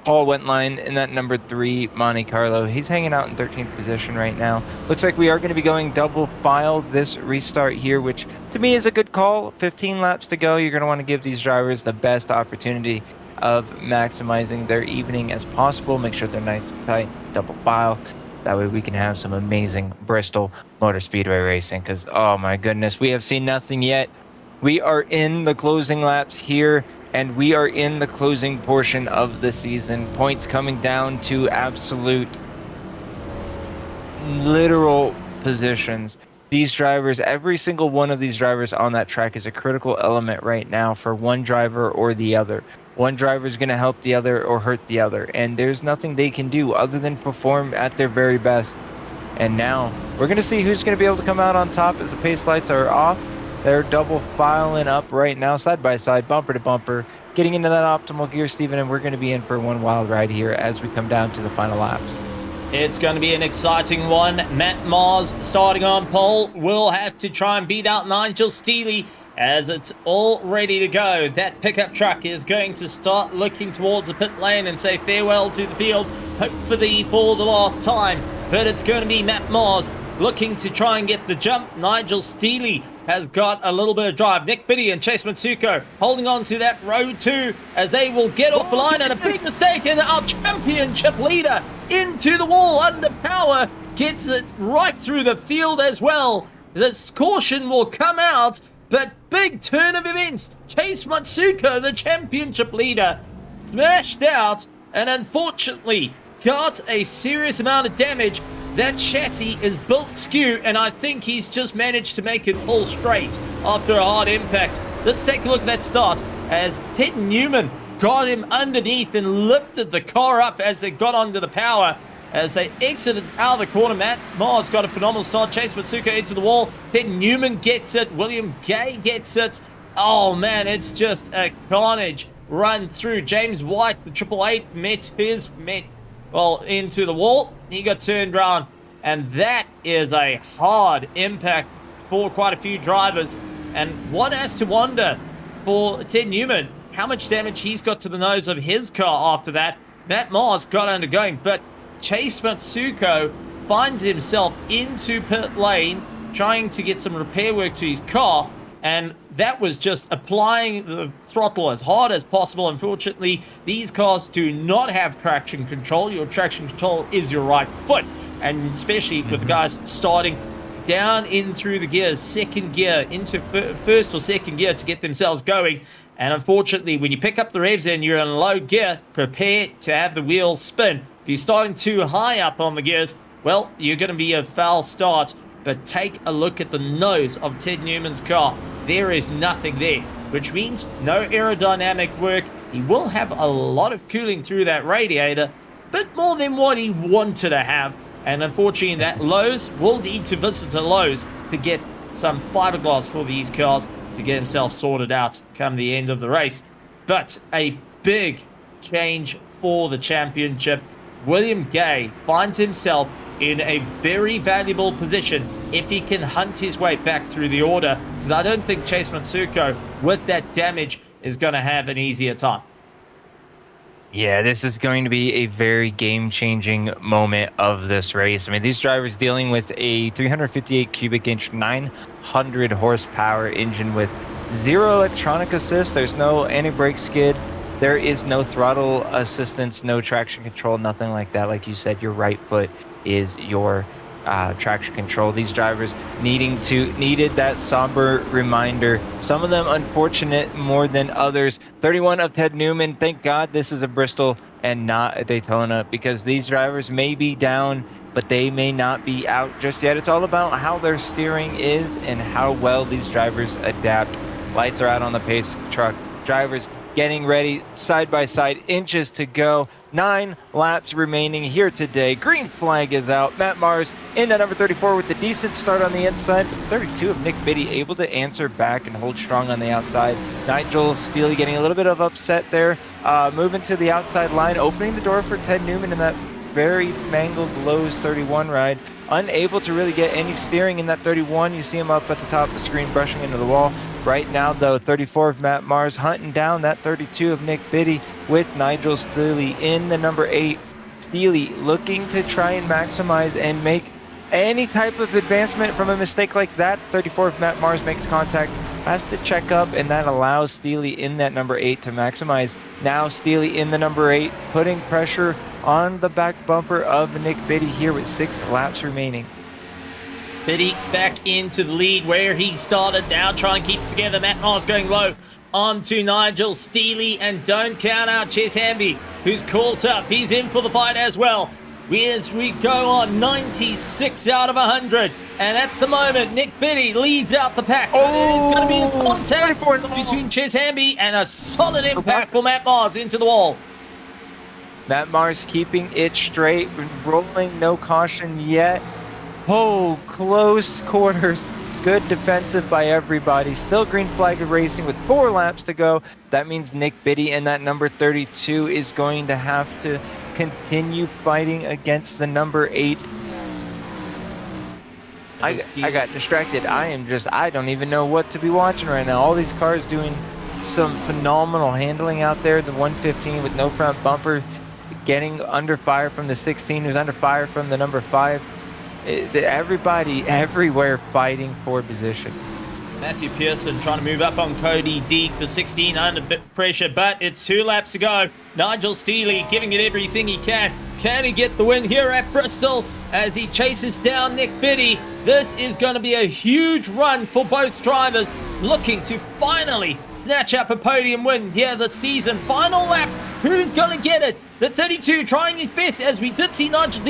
[SPEAKER 6] Paul Wentline in that number 3 Monte Carlo. He's hanging out in 13th position right now. Looks like we are going to be going double file this restart here, which to me is a good call. 15 laps to go. You're going to want to give these drivers the best opportunity of maximizing their evening as possible. Make sure they're nice and tight. Double file. That way we can have some amazing Bristol Motor Speedway racing, because oh my goodness, we have seen nothing yet. We are in the closing laps here, and we are in the closing portion of the season. Points coming down to absolute literal positions. These drivers, every single one of these drivers on that track is a critical element right now for one driver or the other. One driver is going to help the other or hurt the other, and there's nothing they can do other than perform at their very best. And now we're going to see who's going to be able to come out on top as the pace lights are off. They're double filing up right now, side by side, bumper to bumper, getting into that optimal gear, Steven, and we're going to be in for one wild ride here as we come down to the final laps.
[SPEAKER 7] It's going to be an exciting one. Matt Mars starting on pole will have to try and beat out Nigel Steele as it's all ready to go. That pickup truck is going to start looking towards the pit lane and say farewell to the field, hopefully for the last time. But it's going to be Matt Mars looking to try and get the jump. Nigel Steele has got a little bit of drive. Nick Biddy and Chase Matsuko holding on to that row 2 as they will get off the line, and a big mistake, and our championship leader into the wall under power gets it right through the field as well. This caution will come out But big turn of events. Chase Matsuko, the championship leader, smashed out and unfortunately got a serious amount of damage. That chassis is built skew, and I think he's just managed to make it pull straight after a hard impact. Let's take a look at that start as Ted Newman got him underneath and lifted the car up as they got onto the power. As they exited out of the corner, Matt Mars got a phenomenal start. Chase Matsuko into the wall. Ted Newman gets it. William Gay gets it. Oh, man, it's just a carnage run through. James White, the 888, well, into the wall. He got turned around, and that is a hard impact for quite a few drivers. And one has to wonder for Ted Newman how much damage he's got to the nose of his car after that. Matt Mars got undergoing, but Chase Matsuko finds himself into pit lane trying to get some repair work to his car, and that was just applying the throttle as hard as possible. Unfortunately, these cars do not have traction control. Your traction control is your right foot, and especially with the guys starting down in through the gears, second gear into first or second gear to get themselves going. And unfortunately, when you pick up the revs and you're in low gear, prepare to have the wheels spin. If you're starting too high up on the gears, well, you're going to be a foul start. But take a look at the nose of Ted Newman's car. There is nothing there, which means no aerodynamic work. He will have a lot of cooling through that radiator, but more than what he wanted to have. And unfortunately, that Lowe's will need to visit a Lowe's to get some fiberglass for these cars to get himself sorted out come the end of the race. But a big change for the championship. William Gay finds himself in a very valuable position if he can hunt his way back through the order, because I don't think Chase Matsuko, with that damage, is going to have an easier time.
[SPEAKER 6] Yeah, this is going to be a very game-changing moment of this race. I mean, these drivers dealing with a 358 cubic inch, 900 horsepower engine with zero electronic assist. There's no anti-brake skid. There is no throttle assistance, no traction control, nothing like that. Like you said, your right foot is your traction control. These drivers needed that somber reminder. Some of them unfortunate more than others. 31 of Ted Newman. Thank God this is a Bristol and not a Daytona, because these drivers may be down, but they may not be out just yet. It's all about how their steering is and how well these drivers adapt. Lights are out on the pace truck. Drivers getting ready side by side, inches to go. 9 laps remaining here today. Green flag is out. Matt Mars in at number 34 with the decent start on the inside. 32 of Nick Biddy able to answer back and hold strong on the outside. Nigel Steele getting a little bit of upset there. Moving to the outside line, opening the door for Ted Newman in that very mangled Lowe's 31 ride. Unable to really get any steering in that 31. You see him up at the top of the screen brushing into the wall. Right now, though, 34 of Matt Mars hunting down that 32 of Nick Biddy with Nigel Steele in the number 8. Steele looking to try and maximize and make any type of advancement from a mistake like that. 34 of Matt Mars makes contact, has to check up, and that allows Steele in that number 8 to maximize. Now Steele in the number 8, putting pressure on the back bumper of Nick Biddy here with 6 laps remaining.
[SPEAKER 7] Biddy back into the lead where he started. Now try and keep it together. Matt Mars going low onto Nigel Steele, and don't count out Ches Hamby, who's caught up. He's in for the fight as well. As we go on, 96 out of 100. And at the moment, Nick Biddy leads out the pack. It's going to be a contact between Ches Hamby and a solid impact for Matt Mars into the wall.
[SPEAKER 6] Matt Mars keeping it straight, rolling, no caution yet. Oh, close quarters. Good defensive by everybody. Still green flag of racing with 4 laps to go. That means Nick Biddy in that number 32 is going to have to continue fighting against the number 8. I got distracted. I don't even know what to be watching right now. All these cars doing some phenomenal handling out there. The 115 with no front bumper getting under fire from the 16, who's under fire from the number 5. Everybody everywhere fighting for position.
[SPEAKER 7] Matthew Pearson trying to move up on Cody Deek, the 16 under pressure, but it's 2 laps to go. Nigel Steele giving it everything he can. Can he get the win here at Bristol as he chases down Nick Biddy? This is going to be a huge run for both drivers, looking to finally snatch up a podium win here this season. Final lap, who's going to get it? The 32 trying his best, as we did see Nigel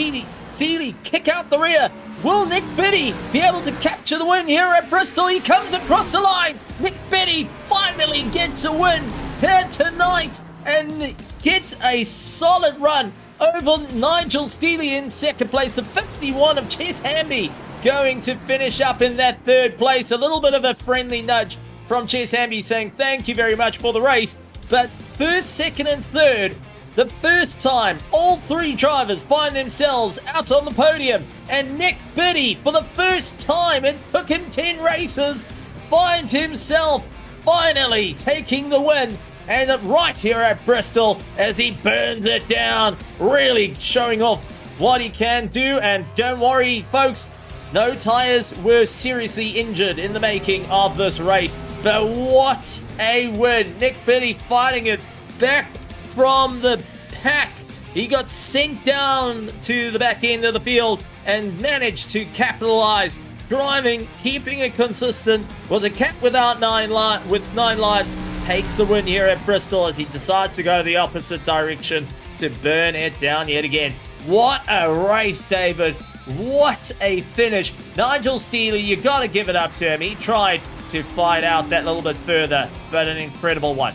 [SPEAKER 7] Seeley kick out the rear. Will Nick Biddy be able to capture the win here at Bristol? He comes across the line. Nick Biddy finally gets a win here tonight and gets a solid run over Nigel Steely in second place. The 51 of Chess Hamby going to finish up in that third place. A little bit of a friendly nudge from Chess Hamby saying thank you very much for the race. But first, second and third, the first time all three drivers find themselves out on the podium. And Nick Biddy, for the first time, it took him 10 races, finds himself finally taking the win. And right here at Bristol as he burns it down, really showing off what he can do. And don't worry, folks, no tires were seriously injured in the making of this race. But what a win. Nick Biddy fighting it back from the pack. He got sent down to the back end of the field and managed to capitalize. Driving, keeping it consistent, was a cat without nine lives. Takes the win here at Bristol as he decides to go the opposite direction to burn it down yet again. What a race, David. What a finish. Nigel Steely, you got to give it up to him. He tried to fight out that little bit further, but an incredible one.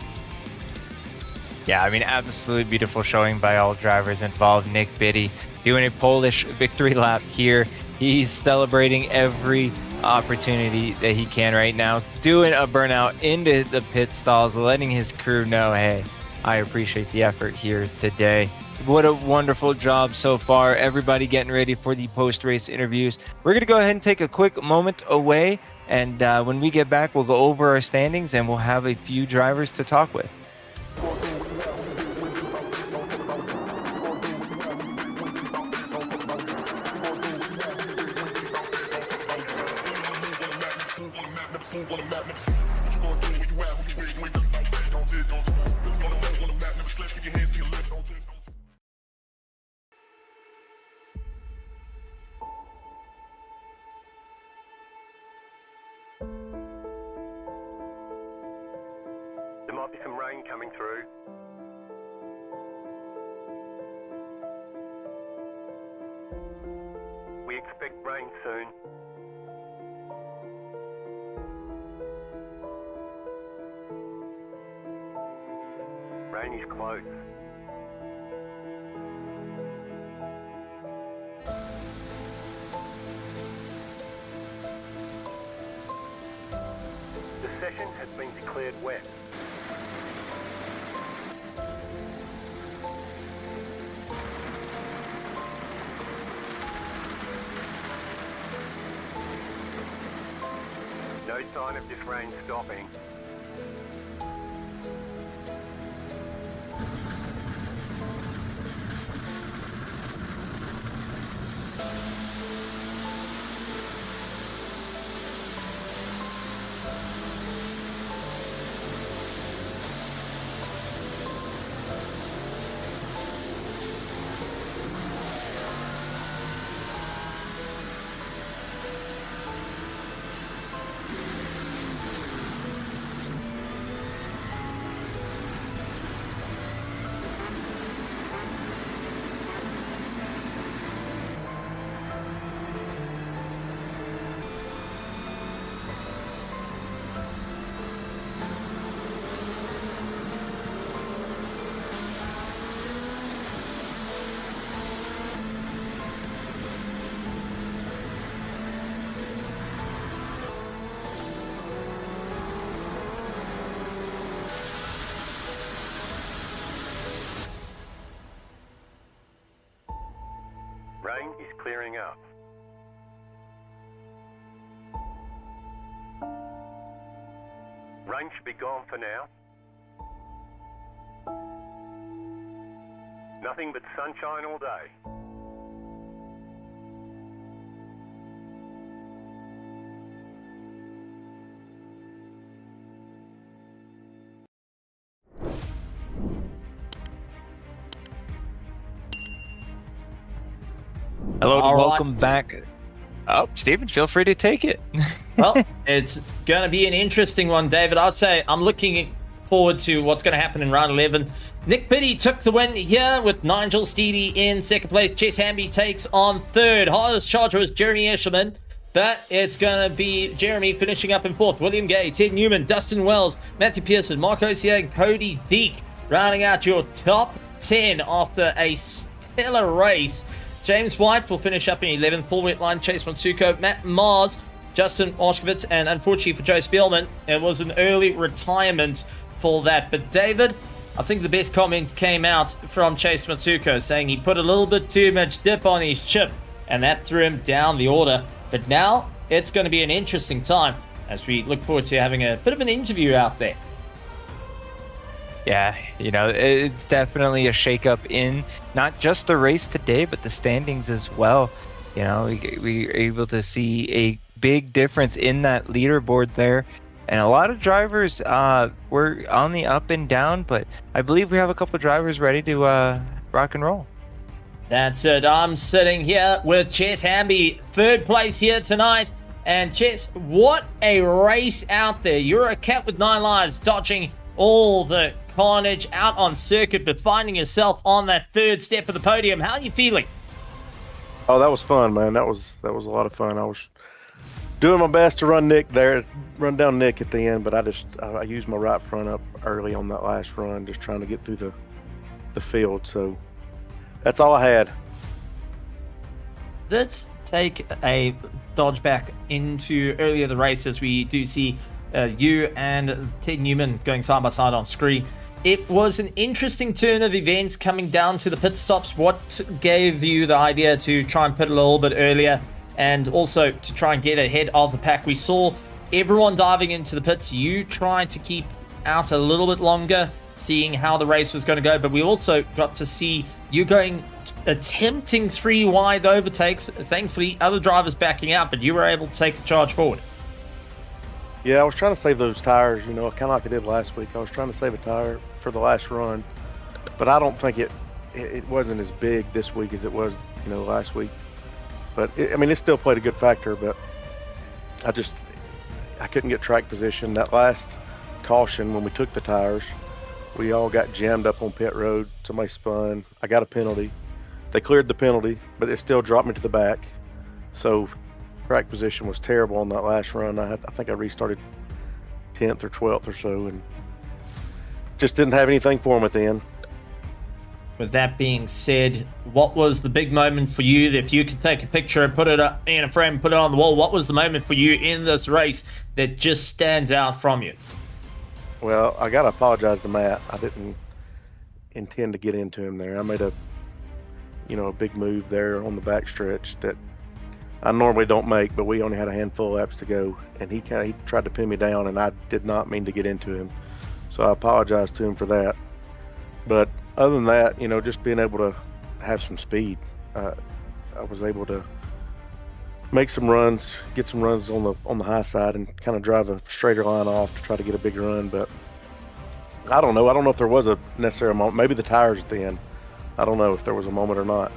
[SPEAKER 6] Yeah, I mean, absolutely beautiful showing by all drivers involved. Nick Biddy doing a Polish victory lap here. He's celebrating every opportunity that he can right now, doing a burnout into the pit stalls, letting his crew know, hey, I appreciate the effort here today. What a wonderful job so far. Everybody getting ready for the post-race interviews. We're going to go ahead and take a quick moment away, and when we get back, we'll go over our standings and we'll have a few drivers to talk with.
[SPEAKER 8] There might be some rain coming through. We expect rain soon. Rain is close. The session has been declared wet. No sign of this rain stopping. Rain is clearing up. Rain should be gone for now. Nothing but sunshine all day.
[SPEAKER 6] Hello,
[SPEAKER 7] All
[SPEAKER 6] and
[SPEAKER 7] right.
[SPEAKER 6] welcome back. Oh, Stephen, feel free to take it.
[SPEAKER 7] Well, it's going to be an interesting one, David. I'd say I'm looking forward to what's going to happen in round 11. Nick Biddy took the win here with Nigel Steedy in second place. Chase Hamby takes on third. Hardest charger was Jeremy Eshelman, but it's going to be Jeremy finishing up in fourth. William Gay, Ted Newman, Dustin Wells, Matthew Pearson, Mark Osier, and Cody Deek rounding out your top 10 after a stellar race. James White will finish up in 11th. Paul Wetline, Chase Matsuko, Matt Mars, Justin Oshkovitz, and unfortunately for Joe Spielman, it was an early retirement for that. But David, I think the best comment came out from Chase Matsuko, saying he put a little bit too much dip on his chip, and that threw him down the order. But now it's going to be an interesting time as we look forward to having a bit of an interview out there.
[SPEAKER 6] Yeah, it's definitely a shakeup in not just the race today, but the standings as well. We were able to see a big difference in that leaderboard there. And a lot of drivers were on the up and down, but I believe we have a couple of drivers ready to rock and roll.
[SPEAKER 7] That's it. I'm sitting here with Chess Hamby, third place here tonight. And Chess, what a race out there. You're a cat with 9 lives, dodging all the carnage out on circuit, but finding yourself on that third step of the podium. How are you feeling?
[SPEAKER 9] Oh, that was fun, man. That was a lot of fun. I was doing my best to run down Nick at the end, but I used my right front up early on that last run, just trying to get through the field. So that's all I had.
[SPEAKER 7] Let's take a dodge back into earlier the race as we do see you and Ted Newman going side by side on screen. It was an interesting turn of events coming down to the pit stops. What gave you the idea to try and pit a little bit earlier and also to try and get ahead of the pack? We saw everyone diving into the pits. You tried to keep out a little bit longer, seeing how the race was going to go, but we also got to see you attempting 3 wide overtakes. Thankfully, other drivers backing out, but you were able to take the charge forward.
[SPEAKER 9] Yeah, I was trying to save those tires, kind of like I did last week. I was trying to save a tire for the last run, but I don't think it wasn't as big this week as it was, last week. But it still played a good factor, but I couldn't get track position. That last caution when we took the tires, we all got jammed up on pit road. Somebody spun. I got a penalty. They cleared the penalty, but it still dropped me to the back. So track position was terrible on that last run. I think I restarted 10th or 12th or so, and just didn't have anything for them at the end.
[SPEAKER 7] With that being said, what was the big moment for you? If you could take a picture and put it up in a frame, put it on the wall, what was the moment for you in this race that just stands out from you?
[SPEAKER 9] Well, I got to apologize to Matt. I didn't intend to get into him there. I made a big move there on the backstretch that I normally don't make, but we only had a handful of laps to go, and he tried to pin me down, and I did not mean to get into him. So I apologize to him for that. But other than that, just being able to have some speed, I was able to make some runs, get some runs on the high side, and kind of drive a straighter line off to try to get a big run. But I don't know. I don't know if there was a necessary moment. Maybe the tires at the end. I don't know if there was a moment or not.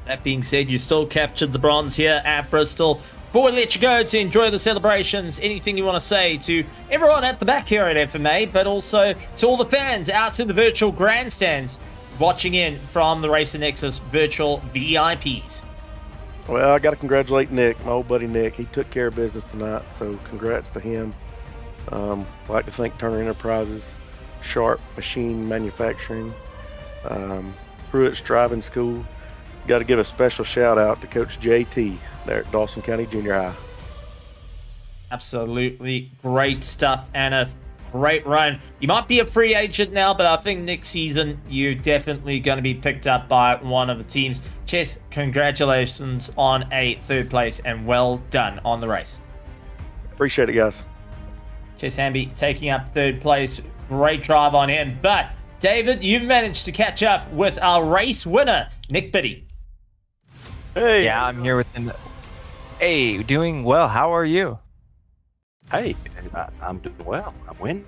[SPEAKER 7] That being said, you still captured the bronze here at Bristol. Before we let you go to enjoy the celebrations, anything you want to say to everyone at the back here at FMA, but also to all the fans out in the virtual grandstands watching in from the Racer Nexus virtual VIPs?
[SPEAKER 9] Well, I got to congratulate Nick, my old buddy Nick. He took care of business tonight, so congrats to him. I'd like to thank Turner Enterprises, Sharp Machine Manufacturing, Pruitt's Driving School. Got to give a special shout out to Coach JT there at Dawson County Junior High.
[SPEAKER 7] Absolutely great stuff and a great run. You might be a free agent now, but I think next season you're definitely going to be picked up by one of the teams. Chess, congratulations on a third place and well done on the race.
[SPEAKER 9] Appreciate it, guys.
[SPEAKER 7] Chess Hamby taking up third place. Great drive on him. But David, you've managed to catch up with our race winner, Nick Biddy.
[SPEAKER 6] Hey. Yeah, I'm here with him. Hey, doing well. How are you?
[SPEAKER 10] Hey, I'm doing well. I'm winning.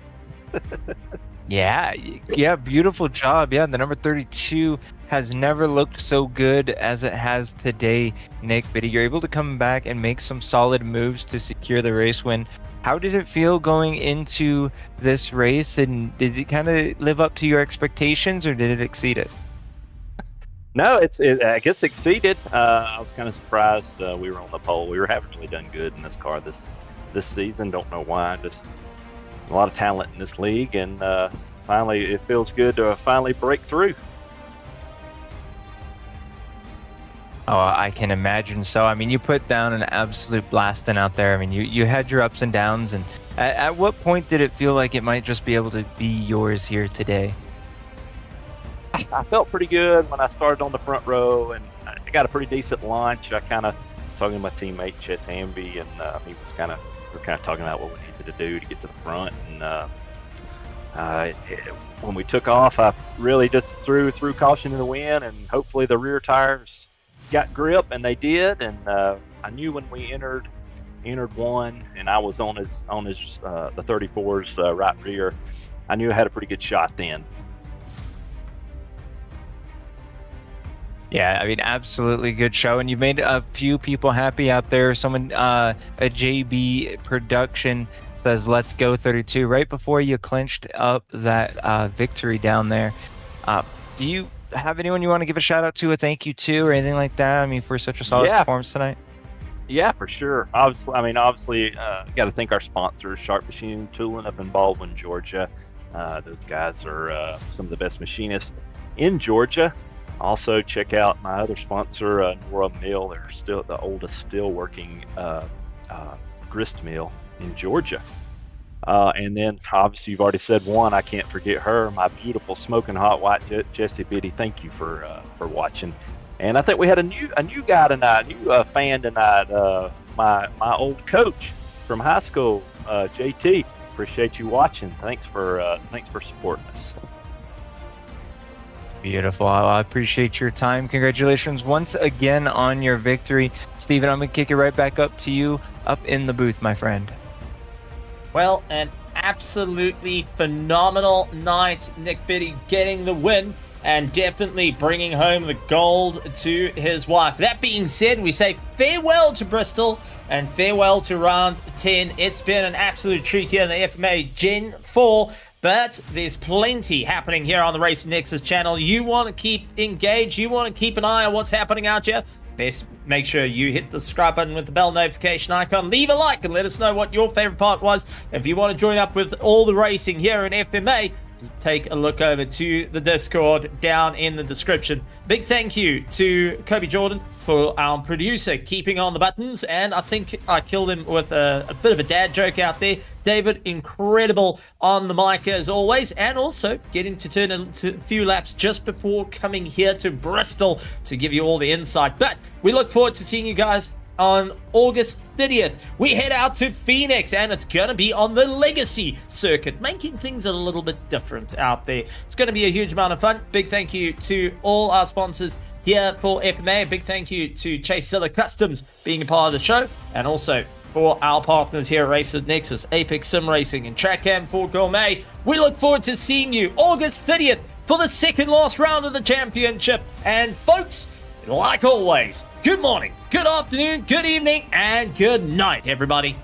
[SPEAKER 6] Yeah, beautiful job. Yeah, the number 32 has never looked so good as it has today, Nick Biddy. You're able to come back and make some solid moves to secure the race win. How did it feel going into this race, and did it kind of live up to your expectations, or did it exceed it?
[SPEAKER 10] No, I guess exceeded. I was kind of surprised we were on the pole. We haven't really done good in this car this season. Don't know why. Just a lot of talent in this league, and finally it feels good to finally break through.
[SPEAKER 6] Oh, I can imagine so. I mean, you put down an absolute blasting out there. I mean, you had your ups and downs, and at what point did it feel like it might just be able to be yours here today?
[SPEAKER 10] I felt pretty good when I started on the front row, and I got a pretty decent launch. I kind of was talking to my teammate Chess Hamby, and we were kind of talking about what we needed to do to get to the front. And when we took off, I really just threw caution in the wind, and hopefully the rear tires got grip, and they did. And I knew when we entered one, and I was on his the 34's right rear, I knew I had a pretty good shot then.
[SPEAKER 6] Yeah, I mean, absolutely good show, and you made a few people happy out there. Someone, a JB Production says, "Let's go 32." Right before you clinched up that victory down there. Do you have anyone you want to give a shout out to, a thank you to, or anything like that? I mean, for such a solid performance tonight.
[SPEAKER 10] Yeah, for sure. Obviously, got to thank our sponsors, Sharp Machining Tooling up in Baldwin, Georgia. Those guys are some of the best machinists in Georgia. Also, check out my other sponsor, Nora Mill. They're still the oldest still working grist mill in Georgia. And then, obviously, you've already said one. I can't forget her, my beautiful smoking hot white Jessie Biddy. Thank you for watching. And I think we had a new guy tonight, new fan tonight. My old coach from high school, JT. Appreciate you watching. Thanks for supporting us.
[SPEAKER 6] Beautiful. I appreciate your time. Congratulations once again on your victory. Steven, I'm going to kick it right back up to you up in the booth, my friend.
[SPEAKER 7] Well, an absolutely phenomenal night. Nick Biddy getting the win and definitely bringing home the gold to his wife. That being said, we say farewell to Bristol and farewell to round 10. It's been an absolute treat here in the FMA Gen 4. But there's plenty happening here on the Racing Nexus channel. You want to keep engaged, you want to keep an eye on what's happening out here, best make sure you hit the subscribe button with the bell notification icon. Leave a like and let us know what your favorite part was. If you want to join up with all the racing here in FMA, take a look over to the Discord down in the description. Big thank you to Kobe Jordan for our producer keeping on the buttons, and I think I killed him with a bit of a dad joke out there. David, incredible on the mic as always, and also getting to turn a few laps just before coming here to Bristol to give you all the insight. But we look forward to seeing you guys on August 30th. We head out to Phoenix, and it's going to be on the Legacy circuit, making things a little bit different out there. It's going to be a huge amount of fun. Big thank you to all our sponsors here for FMA. A big thank you to Chase Zilla Customs being a part of the show, and also for our partners here at Racing Nexus, Apex Sim Racing, and TrackCam for Gourmet. We look forward to seeing you August 30th for the second last round of the championship. And folks, like always, good morning, good afternoon, good evening, and good night, everybody.